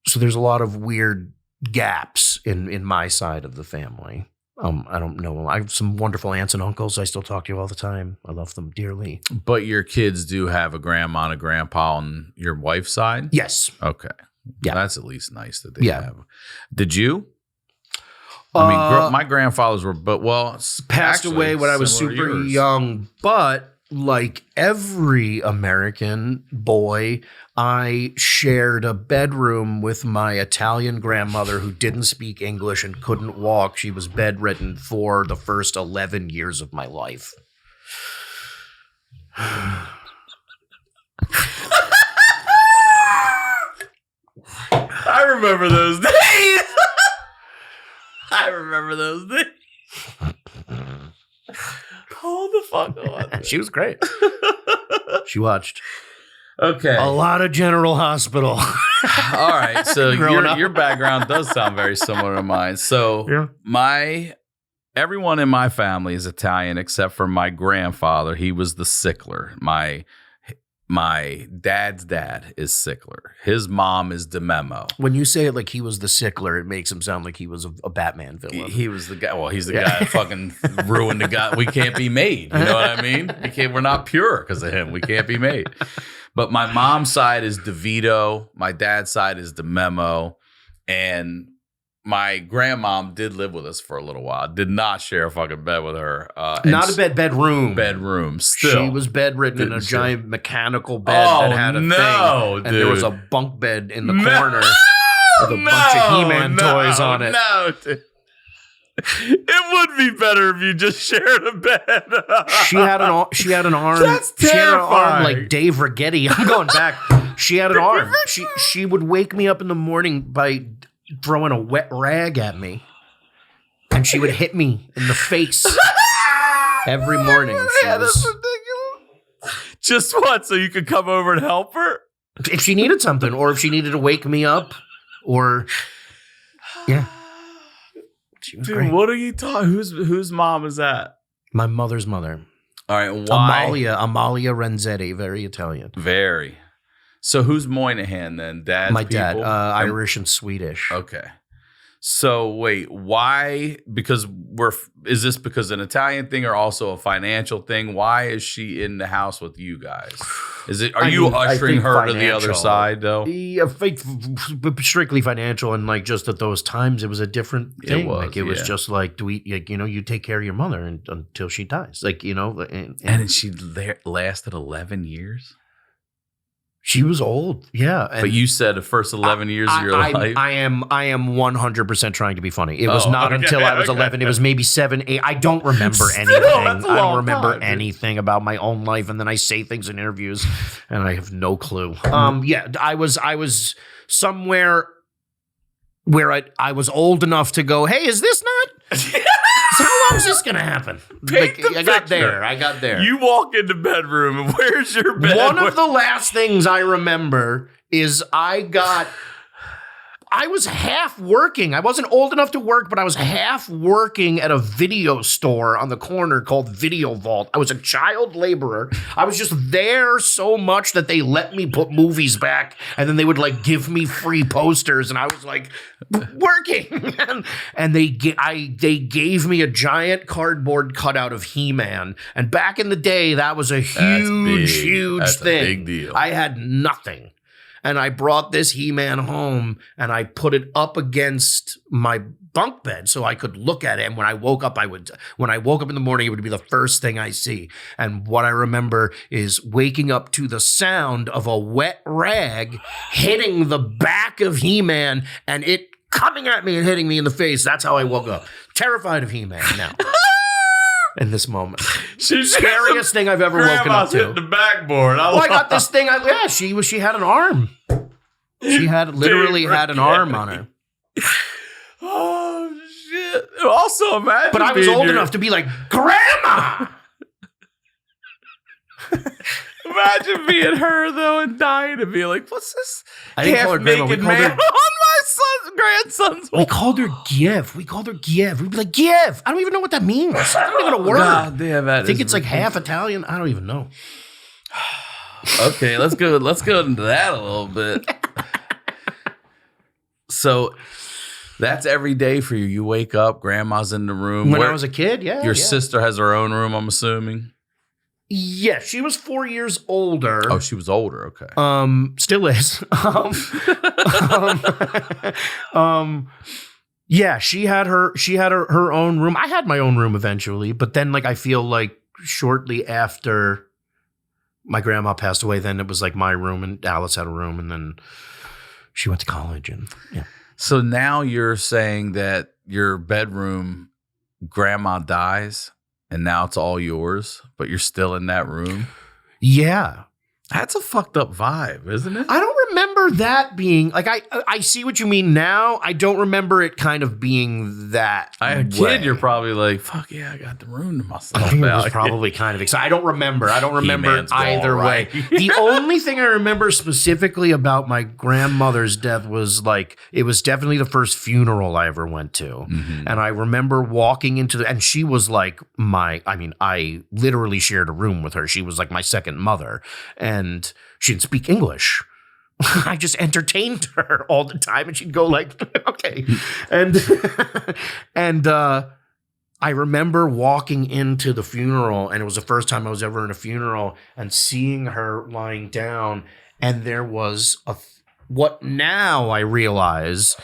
Speaker 3: so there's a lot of weird gaps in my side of the family. I don't know. I have some wonderful aunts and uncles. I still talk to all the time. I love them dearly.
Speaker 1: But your kids do have a grandma and a grandpa on your wife's side?
Speaker 3: Yes.
Speaker 1: Okay.
Speaker 3: Yeah.
Speaker 1: That's at least nice that they have. Did you? I mean, my grandfathers were,
Speaker 3: passed away when I was super young. But like every American boy, I shared a bedroom with my Italian grandmother who didn't speak English and couldn't walk. She was bedridden for the first 11 years of my life.
Speaker 1: I remember those days. I remember those days. Hold the fuck on.
Speaker 3: She was great. She watched.
Speaker 1: Okay.
Speaker 3: A lot of General Hospital.
Speaker 1: All right. So your background does sound very similar to mine. So everyone in my family is Italian except for my grandfather. He was the Sickler. My my dad's dad is Sickler. His mom is DeMemo.
Speaker 3: When you say it like he was the Sickler, it makes him sound like he was a Batman villain.
Speaker 1: He was the guy. Well, he's the guy that fucking ruined the guy. We can't be made. You know what I mean? We're not pure because of him. We can't be made. But my mom's side is DeVito. My dad's side is DeMemo. And my grandmom did live with us for a little while. Did not share a fucking bed with her.
Speaker 3: Not a bedroom.
Speaker 1: Bedroom. Still.
Speaker 3: She was bedridden in a giant mechanical bed that had a thing.
Speaker 1: Dude.
Speaker 3: And there was a bunk bed in the corner with a bunch of He-Man toys on it.
Speaker 1: No, dude. It would be better if you just shared a bed.
Speaker 3: She had an arm.
Speaker 1: That's terrifying.
Speaker 3: She had an arm like Dave Rigetti. I'm going back. She had an arm. She would wake me up in the morning by throwing a wet rag at me, and she would hit me in the face every morning.
Speaker 1: That's ridiculous. Just what? So you could come over and help her?
Speaker 3: If she needed something, or if she needed to wake me up, or yeah.
Speaker 1: Dude, great. What are you talking? Whose mom is that?
Speaker 3: My mother's mother.
Speaker 1: All right, why?
Speaker 3: Amalia Renzetti, very Italian.
Speaker 1: Very. So who's Moynihan then? Dad's
Speaker 3: My
Speaker 1: people?
Speaker 3: dad, Irish and Swedish.
Speaker 1: Okay. So wait, why? Because is this because an Italian thing or also a financial thing? Why is she in the house with you guys? Are you ushering her to the other side though?
Speaker 3: Yeah, strictly financial, and like just at those times, it was a different thing. It was just like, you take care of your mother until she dies, and
Speaker 1: she lasted 11 years.
Speaker 3: She was old, yeah.
Speaker 1: But you said the first 11 years of your life.
Speaker 3: I am 100% trying to be funny. It was not until I was 11. It was maybe 7, 8. I don't remember anything. I don't remember anything about my own life. And then I say things in interviews, and I have no clue. Yeah, I was somewhere where I was old enough to go, hey, is this not? So how long is this going to happen? I got there.
Speaker 1: You walk in the bedroom, and where's your bed?
Speaker 3: One of the last things I remember is I was half working. I wasn't old enough to work, but I was half working at a video store on the corner called Video Vault. I was a child laborer. I was just there so much that they let me put movies back, and then they would give me free posters, and I was working. and they gave me a giant cardboard cutout of He-Man. And back in the day, that was a huge thing.
Speaker 1: A big deal.
Speaker 3: I had nothing. And I brought this He-Man home, and I put it up against my bunk bed so I could look at it. And when I woke up in the morning, it would be the first thing I see. And what I remember is waking up to the sound of a wet rag hitting the back of He-Man, and it coming at me and hitting me in the face. That's how I woke up. Terrified of He-Man now. In this moment, scariest thing I've ever woken up to.
Speaker 1: Hitting the backboard.
Speaker 3: I got this thing. She had an arm. She had literally had an arm on her.
Speaker 1: Oh shit! Also, imagine.
Speaker 3: But I was old enough to be like, Grandma.
Speaker 1: Imagine being her though and dying and be like, "What's this?"
Speaker 3: I didn't call her Grandma. We called her
Speaker 1: on my grandson's.
Speaker 3: We called her Giev. We'd be like, Giev. I don't even know what that means. It's not even a word.
Speaker 1: God damn, I
Speaker 3: think it's half Italian. I don't even know.
Speaker 1: Okay, let's go into that a little bit. So that's every day for you. You wake up, grandma's in the room.
Speaker 3: When I was a kid, yeah.
Speaker 1: Your sister has her own room, I'm assuming.
Speaker 3: Yeah, she was 4 years older.
Speaker 1: Oh, she was older. Okay.
Speaker 3: Still is. Yeah, she had her own room. I had my own room eventually, but then I feel like shortly after my grandma passed away, then it was my room, and Alice had a room, and then she went to college, and yeah.
Speaker 1: So now you're saying that your bedroom, grandma dies, and now it's all yours, but you're still in that room?
Speaker 3: Yeah.
Speaker 1: That's a fucked up vibe, isn't it?
Speaker 3: I don't remember remember that being like I see what you mean now. I don't remember it kind of being that.
Speaker 1: I a kid, you're probably like, fuck yeah, I got the room to myself.
Speaker 3: It was probably kind of exciting. I don't remember
Speaker 1: He-Man's
Speaker 3: either way.
Speaker 1: right.
Speaker 3: The only thing I remember specifically about my grandmother's death was like it was definitely the first funeral I ever went to, and I remember walking into and she was like I literally shared a room with her. She was like my second mother, and she didn't speak English. I just entertained her all the time, and she'd go like, "Okay," and I remember walking into the funeral, and it was the first time I was ever in a funeral, and seeing her lying down, and there was what now I realize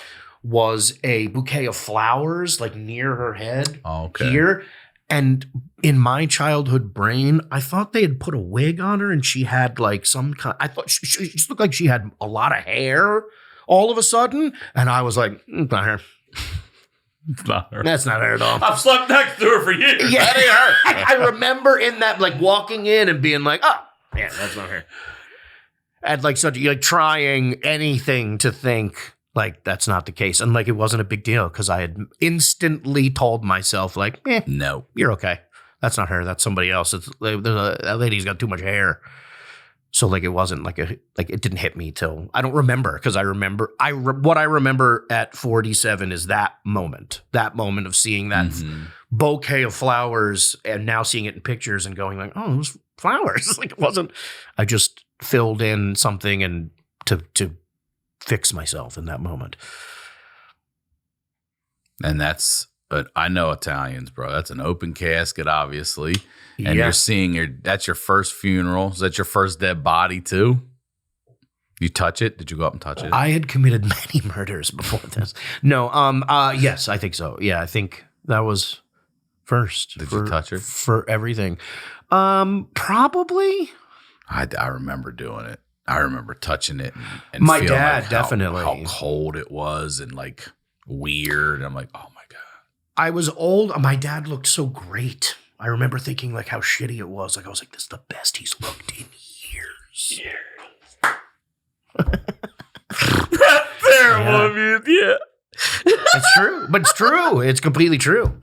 Speaker 3: was a bouquet of flowers like near her head here. And in my childhood brain, I thought they had put a wig on her and she had like some kind. I thought she just looked like she had a lot of hair all of a sudden. And I was like, it's not her.
Speaker 1: It's not her.
Speaker 3: That's not her at all.
Speaker 1: I've slept next to her for years.
Speaker 3: Yeah, that ain't her. I remember in that, like walking in and being like, oh, yeah, that's not her. And like trying anything to think like that's not the case. And like it wasn't a big deal because I had instantly told myself like,
Speaker 1: no,
Speaker 3: you're okay. That's not her. That's somebody else. That lady's got too much hair. So like it wasn't like it didn't hit me till I don't remember because what I remember at 47 is that moment of seeing that bouquet of flowers and now seeing it in pictures and going like, oh, it was flowers. Like it wasn't. I just filled in something and to fix myself in that moment.
Speaker 1: And I know Italians, bro. That's an open casket, obviously. And you're seeing that's your first funeral. Is that your first dead body too? You touch it? Did you go up and touch it?
Speaker 3: I had committed many murders before this. No, yes, I think so. Yeah, I think that was first.
Speaker 1: Did you touch her?
Speaker 3: For everything. Probably.
Speaker 1: I remember doing it. I remember touching it and
Speaker 3: my
Speaker 1: feeling
Speaker 3: dad
Speaker 1: like
Speaker 3: definitely
Speaker 1: how cold it was and like weird. I'm like, oh my God.
Speaker 3: I was old. My dad looked so great. I remember thinking like how shitty it was. Like I was like, this is the best he's looked in years.
Speaker 1: That's terrible of you. Yeah.
Speaker 3: It's true. But it's true. It's completely true.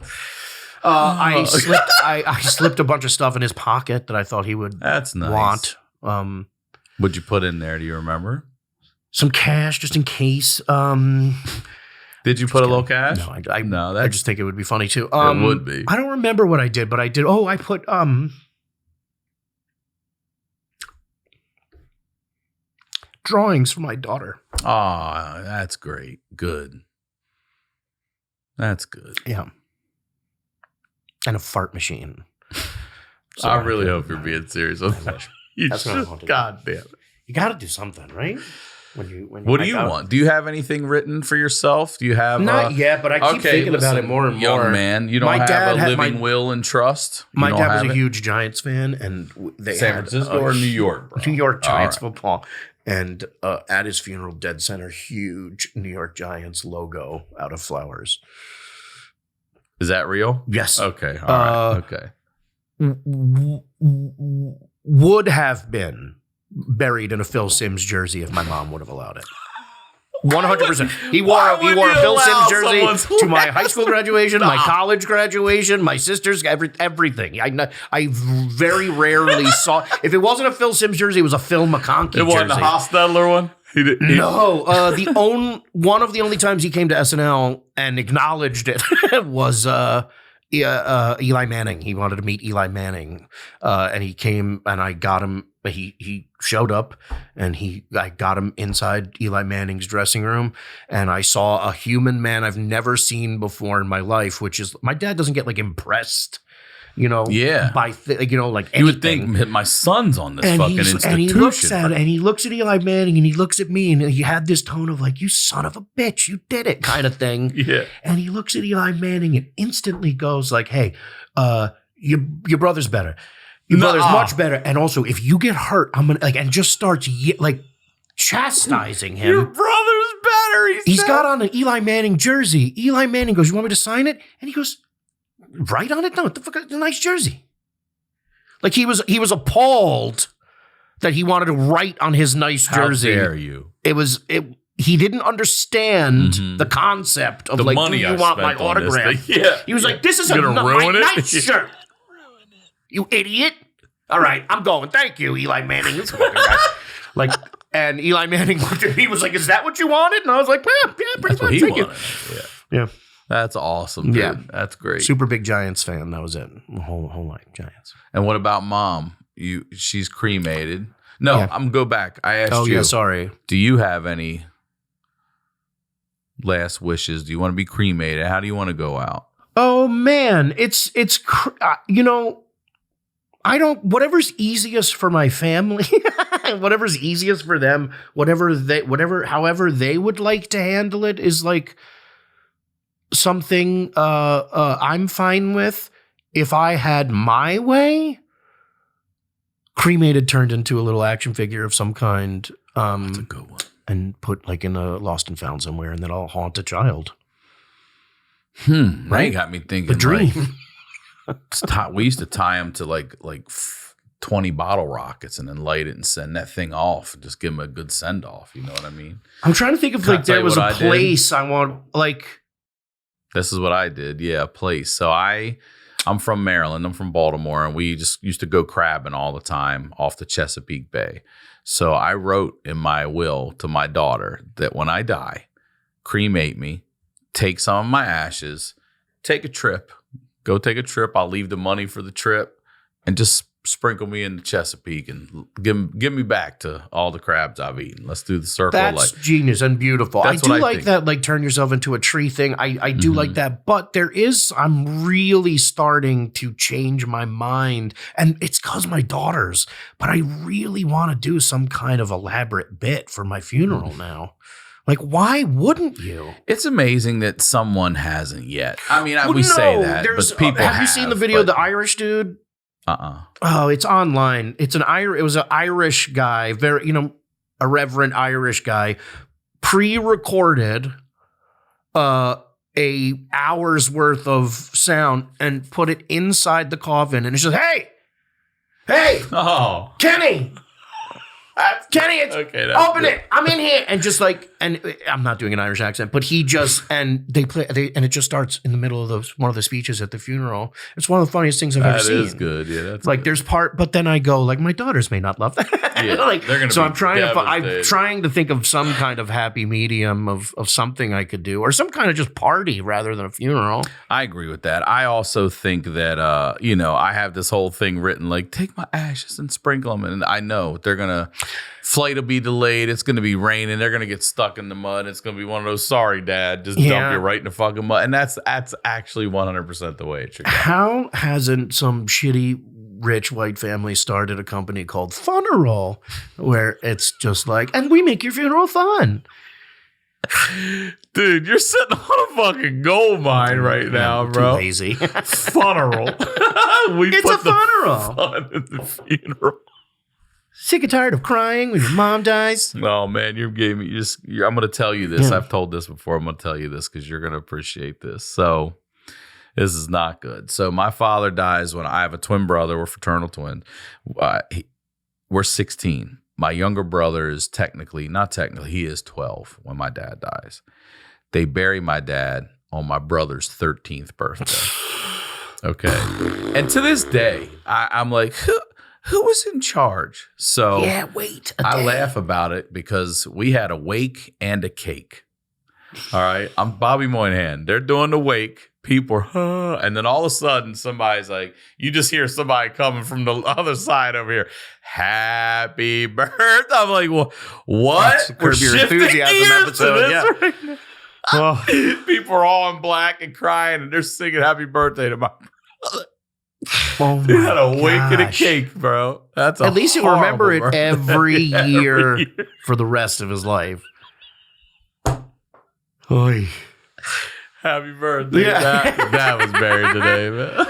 Speaker 3: I slipped a bunch of stuff in his pocket that I thought he would
Speaker 1: That's nice.
Speaker 3: want.
Speaker 1: What'd you put in there? Do you remember?
Speaker 3: Some cash just in case.
Speaker 1: Did you put a little cash?
Speaker 3: No, I just think it would be funny too.
Speaker 1: It would be.
Speaker 3: I don't remember what I did, but I did. Oh, I put drawings for my daughter.
Speaker 1: Oh, that's great. Good. That's good.
Speaker 3: Yeah. And a fart machine.
Speaker 1: So I really hope you're being serious.
Speaker 3: That's what I want to do.
Speaker 1: God damn it.
Speaker 3: You got to do something, right? When
Speaker 1: what do you want? Do you have anything written for yourself? Do you have
Speaker 3: not yet? But I keep thinking about it more and more.
Speaker 1: Young man, you don't have a living will and trust.
Speaker 3: My dad was a huge Giants fan, and they
Speaker 1: San Francisco or New York, bro?
Speaker 3: New York Giants football. And at his funeral, dead center, huge New York Giants logo out of flowers.
Speaker 1: Is that real?
Speaker 3: Yes.
Speaker 1: Okay. All right. Okay.
Speaker 3: Would have been buried in a Phil Simms jersey if my mom would have allowed it. 100%. He wore a Phil Simms jersey to my high school graduation, my college graduation, my sister's, everything. I very rarely saw. If it wasn't a Phil Simms jersey, it was a Phil McConkey jersey.
Speaker 1: It wasn't a Hostetler one?
Speaker 3: No. One of the only times he came to SNL and acknowledged it was Eli Manning. He wanted to meet Eli Manning, and he came, and I got him. He showed up, and I got him inside Eli Manning's dressing room, and I saw a human man I've never seen before in my life. Which is, my dad doesn't get like impressed, by like anything.
Speaker 1: You would think my son's on this fucking institution.
Speaker 3: And he looks at Eli Manning, and he looks at me, and he had this tone of like, "You son of a bitch, you did it," kind of thing.
Speaker 1: Yeah.
Speaker 3: And he looks at Eli Manning and instantly goes like, "Hey, your brother's better. Your brother's much better. And also, if you get hurt, I'm gonna and just starts chastising him.
Speaker 1: Your brother's better.
Speaker 3: He's got on an Eli Manning jersey. Eli Manning goes, "You want me to sign it?" And he goes, "Write on it? No, what the fuck? It's a nice jersey." Like he was appalled that he wanted to write on his nice jersey.
Speaker 1: How dare you?
Speaker 3: he didn't understand the concept of
Speaker 1: the
Speaker 3: like,
Speaker 1: money
Speaker 3: do you want my autograph?
Speaker 1: Yeah.
Speaker 3: He was like, this is
Speaker 1: Gonna ruin
Speaker 3: my
Speaker 1: it?
Speaker 3: nightshirt. You idiot. All right, I'm going. Thank you, Eli Manning. Like, and Eli Manning looked at me, he was like, is that what you wanted? And I was like, yeah, pretty
Speaker 1: That's what
Speaker 3: much.
Speaker 1: he
Speaker 3: Thank
Speaker 1: wanted.
Speaker 3: you. Yeah.
Speaker 1: That's awesome, dude.
Speaker 3: Yeah.
Speaker 1: That's great.
Speaker 3: Super big Giants fan. That was it. Whole life, Giants.
Speaker 1: And what about mom? She's cremated. No,
Speaker 3: Yeah.
Speaker 1: I'm gonna go back. I asked you.
Speaker 3: Oh, yeah, sorry.
Speaker 1: Do you have any last wishes? Do you want to be cremated? How do you want to go out?
Speaker 3: Oh, man. Whatever's easiest for my family, whatever's easiest for them, however they would like to handle it is like something I'm fine with. If I had my way, cremated turned into a little action figure of some kind.
Speaker 1: That's a good one.
Speaker 3: And put like in a lost and found somewhere, and then I'll haunt a child.
Speaker 1: Right? Got me thinking.
Speaker 3: The dream.
Speaker 1: We used to tie them to like 20 bottle rockets and then light it and send that thing off and just give them a good send off. You know what I mean?
Speaker 3: I'm trying to think if like there was a place I want, like.
Speaker 1: This is what I did. Yeah, a place. So I'm from Maryland. I'm from Baltimore, and we just used to go crabbing all the time off the Chesapeake Bay. So I wrote in my will to my daughter that when I die, cremate me, take some of my ashes, take a trip, go take a trip. I'll leave the money for the trip and just sprinkle me in the Chesapeake and give me back to all the crabs I've eaten. Let's do the circle of life.
Speaker 3: That's genius and beautiful.
Speaker 1: That's
Speaker 3: I do
Speaker 1: what I
Speaker 3: like
Speaker 1: think.
Speaker 3: that, like turn yourself into a tree thing. I do like that, but I'm really starting to change my mind, and it's because my daughters, but I really want to do some kind of elaborate bit for my funeral now. Like, why wouldn't you?
Speaker 1: It's amazing that someone hasn't yet. I mean, we say that, but people
Speaker 3: have you seen the video of the Irish dude? Oh, it's online. It was an Irish guy, a reverend Irish guy, pre-recorded a hour's worth of sound and put it inside the coffin, and it's just, hey, Kenny, open it. I'm in here, and just like, and I'm not doing an Irish accent, but he just, and and it just starts in the middle of one of the speeches at the funeral. It's one of the funniest things I've ever seen.
Speaker 1: That is good. Yeah, that's
Speaker 3: like
Speaker 1: good.
Speaker 3: There's but then I go like, my daughters may not love that.
Speaker 1: Yeah,
Speaker 3: like,
Speaker 1: they're gonna.
Speaker 3: So
Speaker 1: be
Speaker 3: I'm trying
Speaker 1: devastated.
Speaker 3: to think of some kind of happy medium of something I could do, or some kind of just party rather than a funeral.
Speaker 1: I agree with that. I also think that I have this whole thing written like, take my ashes and sprinkle them, and I know they're gonna. Flight will be delayed. It's going to be raining. They're going to get stuck in the mud. It's going to be one of those, sorry, Dad, just dump you right in the fucking mud. And that's actually 100% the way it should go.
Speaker 3: How hasn't some shitty rich white family started a company called Funeral, where it's just like, and we make your funeral fun?
Speaker 1: Dude, you're sitting on a fucking gold mine right now, bro.
Speaker 3: Too lazy.
Speaker 1: Funeral.
Speaker 3: It's a funeral.
Speaker 1: Fun in the funeral.
Speaker 3: Sick and tired of crying when your mom dies.
Speaker 1: Oh, man, you gave me I'm going to tell you this. I've told this before. I'm going to tell you this because you're going to appreciate this. So this is not good. So my father dies when I have a twin brother. We're fraternal twins. We're 16. My younger brother is he is 12 when my dad dies. They bury my dad on my brother's 13th birthday. Okay. And to this day, I'm like, who was in charge? So I laugh about it because we had a wake and a cake. All right. I'm Bobby Moynihan. They're doing the wake. People are, and then all of a sudden somebody's like, you just hear somebody coming from the other side over here. Happy birthday. I'm like, well, what?
Speaker 3: Curb Your Enthusiasm episode. Yeah.
Speaker 1: Right now. Oh. People are all in black and crying and they're singing happy birthday to my brother.
Speaker 3: Oh
Speaker 1: He had a wake and a cake, bro. That's
Speaker 3: at least he'll remember it
Speaker 1: birthday.
Speaker 3: every year for the rest of his life. Oy.
Speaker 1: Happy birthday.
Speaker 3: Yeah.
Speaker 1: That was buried today, man.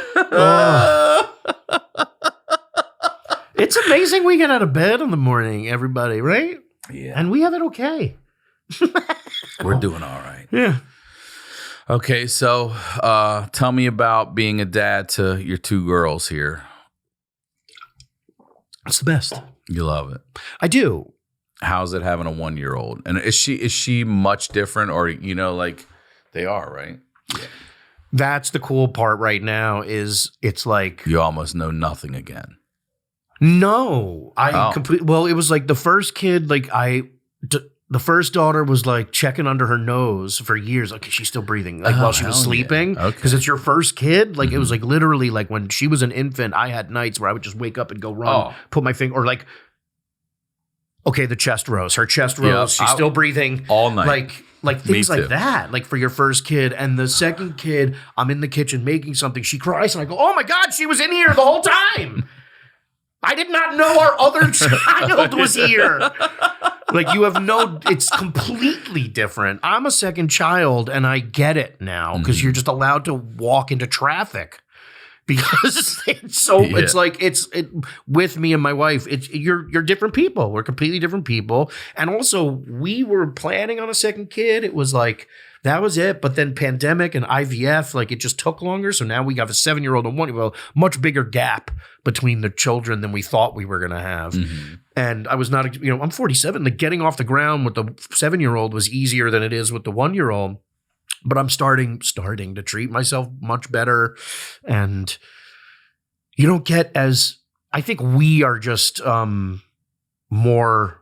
Speaker 3: It's amazing we get out of bed in the morning, everybody, right?
Speaker 1: Yeah.
Speaker 3: And we have it okay.
Speaker 1: We're doing all right.
Speaker 3: Yeah.
Speaker 1: Okay, so tell me about being a dad to your two girls here.
Speaker 3: It's the best.
Speaker 1: You love it.
Speaker 3: I do.
Speaker 1: How's it having a 1-year-old? And is she much different, or like they are, right? Yeah.
Speaker 3: That's the cool part right now is it's like
Speaker 1: You almost know nothing again.
Speaker 3: No, well, it was like the first kid, like the first daughter was like checking under her nose for years. Like, she's still breathing, like while she was sleeping.
Speaker 1: Yeah.
Speaker 3: Because it's your first kid. Like, it was like literally like when she was an infant, I had nights where I would just wake up and go run, put my finger, or like, okay, the chest rose. Her chest rose. She's still breathing
Speaker 1: all night.
Speaker 3: Like things like that, like for your first kid. And the second kid, I'm in the kitchen making something. She cries and I go, oh my God, she was in here the whole time. I did not know our other child was here. Like, it's completely different. I'm a second child and I get it now because you're just allowed to walk into traffic. Because it's like with me and my wife, you're different people. We're completely different people. And also we were planning on a second kid. It was like, that was it. But then pandemic and IVF, like it just took longer. So now we have a 7-year-old and 1-year-old, much bigger gap between the children than we thought we were going to have. Mm-hmm. And I was not, I'm 47. Like getting off the ground with the 7-year-old was easier than it is with the 1-year-old. But I'm starting to treat myself much better. And you don't get I think we are just more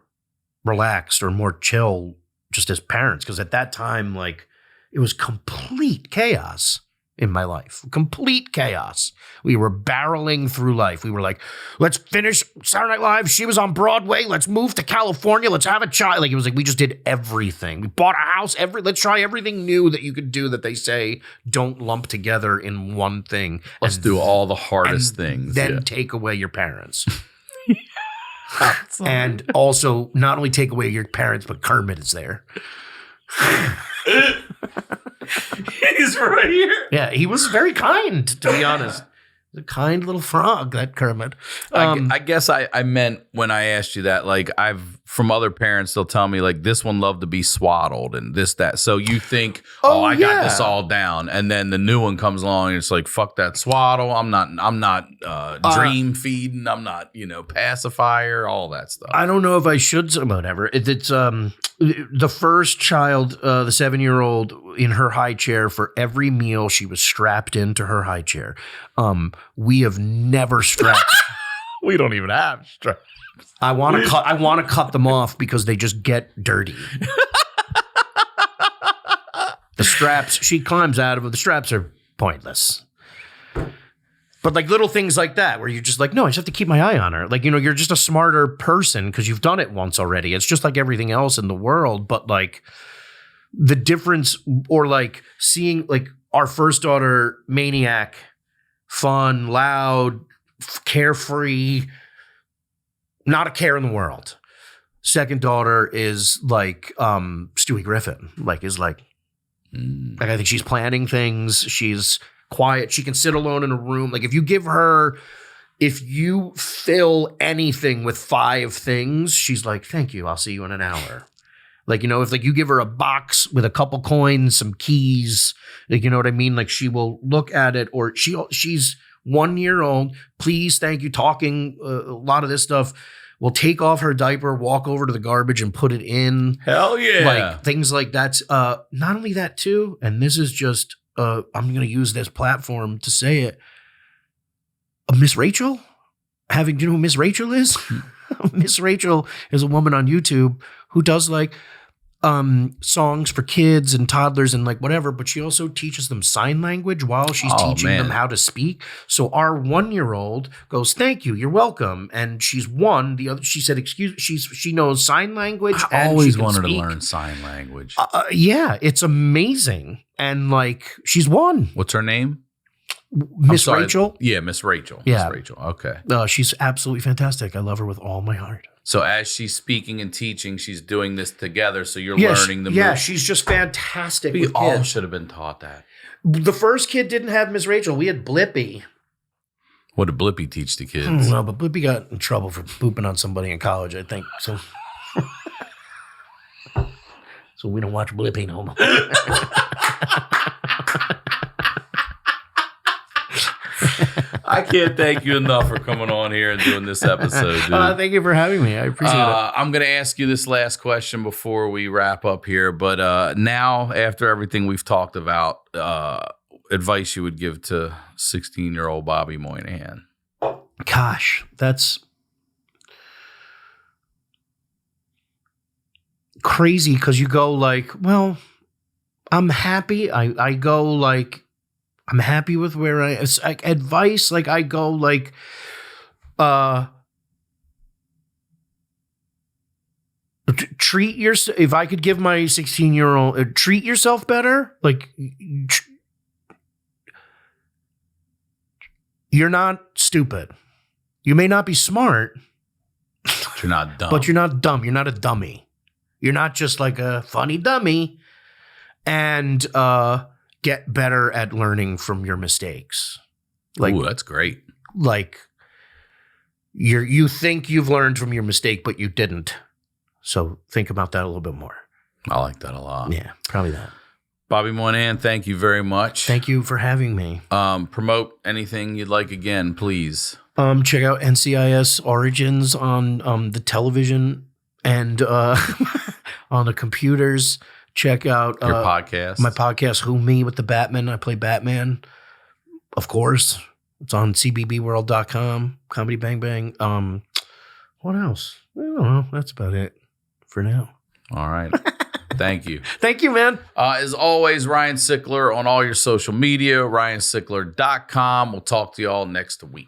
Speaker 3: relaxed or more chill just as parents. Because at that time, like, it was complete chaos in my life. Complete chaos. We were barreling through life. We were like, let's finish Saturday Night Live. She was on Broadway. Let's move to California. Let's have a child. Like, it was like we just did everything. We bought a house. Let's try everything new that you could do that they say don't lump together in one thing.
Speaker 1: Let's do all the hardest things.
Speaker 3: Then take away your parents. And also not only take away your parents, but Kermit is there.
Speaker 1: He's right here.
Speaker 3: Yeah, he was very kind, to be honest. A kind little frog, that Kermit.
Speaker 1: I guess I meant when I asked you that, like, from other parents, they'll tell me, like, this one loved to be swaddled and this, that. So you think, I got this all down. And then the new one comes along and it's like, fuck that swaddle. I'm not dream feeding. I'm not, pacifier, all that stuff.
Speaker 3: I don't know if I should, whatever. It's the first child, the 7-year-old in her high chair, for every meal she was strapped into her high chair. We have never strapped.
Speaker 1: We don't even have straps.
Speaker 3: I want to cut them off because they just get dirty. The straps, she climbs out of them. The straps are pointless. But like little things like that where you're just like, no, I just have to keep my eye on her. Like, you're just a smarter person because you've done it once already. It's just like everything else in the world. But like the difference, or like seeing like our first daughter, maniac, fun, loud, carefree, not a care in the world. Second daughter is like Stewie Griffin, like I think she's planning things. She's quiet. She can sit alone in a room. Like if you fill anything with 5 things, she's like, thank you. I'll see you in an hour. Like, if like you give her a box with a couple coins, some keys, like, you know what I mean? Like she will look at it, or she's 1 year old. Please, thank you. Talking a lot of this stuff. Will take off her diaper, walk over to the garbage and put it in.
Speaker 1: Hell yeah.
Speaker 3: Like things like that. Not only that too, and this is just, I'm going to use this platform to say it. Miss Rachel? Do you know who Miss Rachel is? Miss Rachel is a woman on YouTube who does like songs for kids and toddlers and like whatever, but she also teaches them sign language while she's teaching them how to speak. So our 1-year-old goes, thank you, you're welcome. And she's 1. The other, she said, excuse, she knows sign language.
Speaker 1: I always wanted to learn sign language.
Speaker 3: Yeah, it's amazing. And like, she's 1.
Speaker 1: What's her name?
Speaker 3: Miss Rachel?
Speaker 1: Yeah, Miss Rachel.
Speaker 3: Yeah.
Speaker 1: Miss Rachel. Okay.
Speaker 3: She's absolutely fantastic. I love her with all my heart.
Speaker 1: So as she's speaking and teaching, she's doing this together. So you're learning the moves.
Speaker 3: Yeah, she's just fantastic.
Speaker 1: We all should have been taught that.
Speaker 3: The first kid didn't have Miss Rachel. We had Blippi.
Speaker 1: What did Blippi teach the kids?
Speaker 3: No, but Blippi got in trouble for pooping on somebody in college, I think. So, so we don't watch Blippi no more.
Speaker 1: I can't thank you enough for coming on here and doing this episode, dude.
Speaker 3: Thank you for having me. I appreciate it.
Speaker 1: I'm going to ask you this last question before we wrap up here. But now, after everything we've talked about, advice you would give to 16-year-old Bobby Moynihan?
Speaker 3: Gosh, that's crazy because you go like, well, I'm happy. I go like, I'm happy with where it's like advice. Like I go like, treat yourself. If I could give my 16-year-old, treat yourself better. Like you're not stupid. You may not be smart.
Speaker 1: But you're not dumb.
Speaker 3: But you're not dumb. You're not a dummy. You're not just like a funny dummy. And get better at learning from your mistakes. Like,
Speaker 1: ooh, that's great.
Speaker 3: Like you think you've learned from your mistake, but you didn't. So think about that a little bit more.
Speaker 1: I like that a lot.
Speaker 3: Yeah, probably that.
Speaker 1: Bobby Moynihan, thank you very much.
Speaker 3: Thank you for having me.
Speaker 1: Promote anything you'd like again, please.
Speaker 3: Check out NCIS Origins on the television and on the computers. Check out
Speaker 1: your podcast.
Speaker 3: My podcast, Who Me with the Batman. I play Batman, of course. It's on cbbworld.com, Comedy Bang Bang. What else? I don't know. That's about it for now.
Speaker 1: All right. Thank you.
Speaker 3: Thank you, man.
Speaker 1: As always, Ryan Sickler on all your social media, ryansickler.com. We'll talk to you all next week.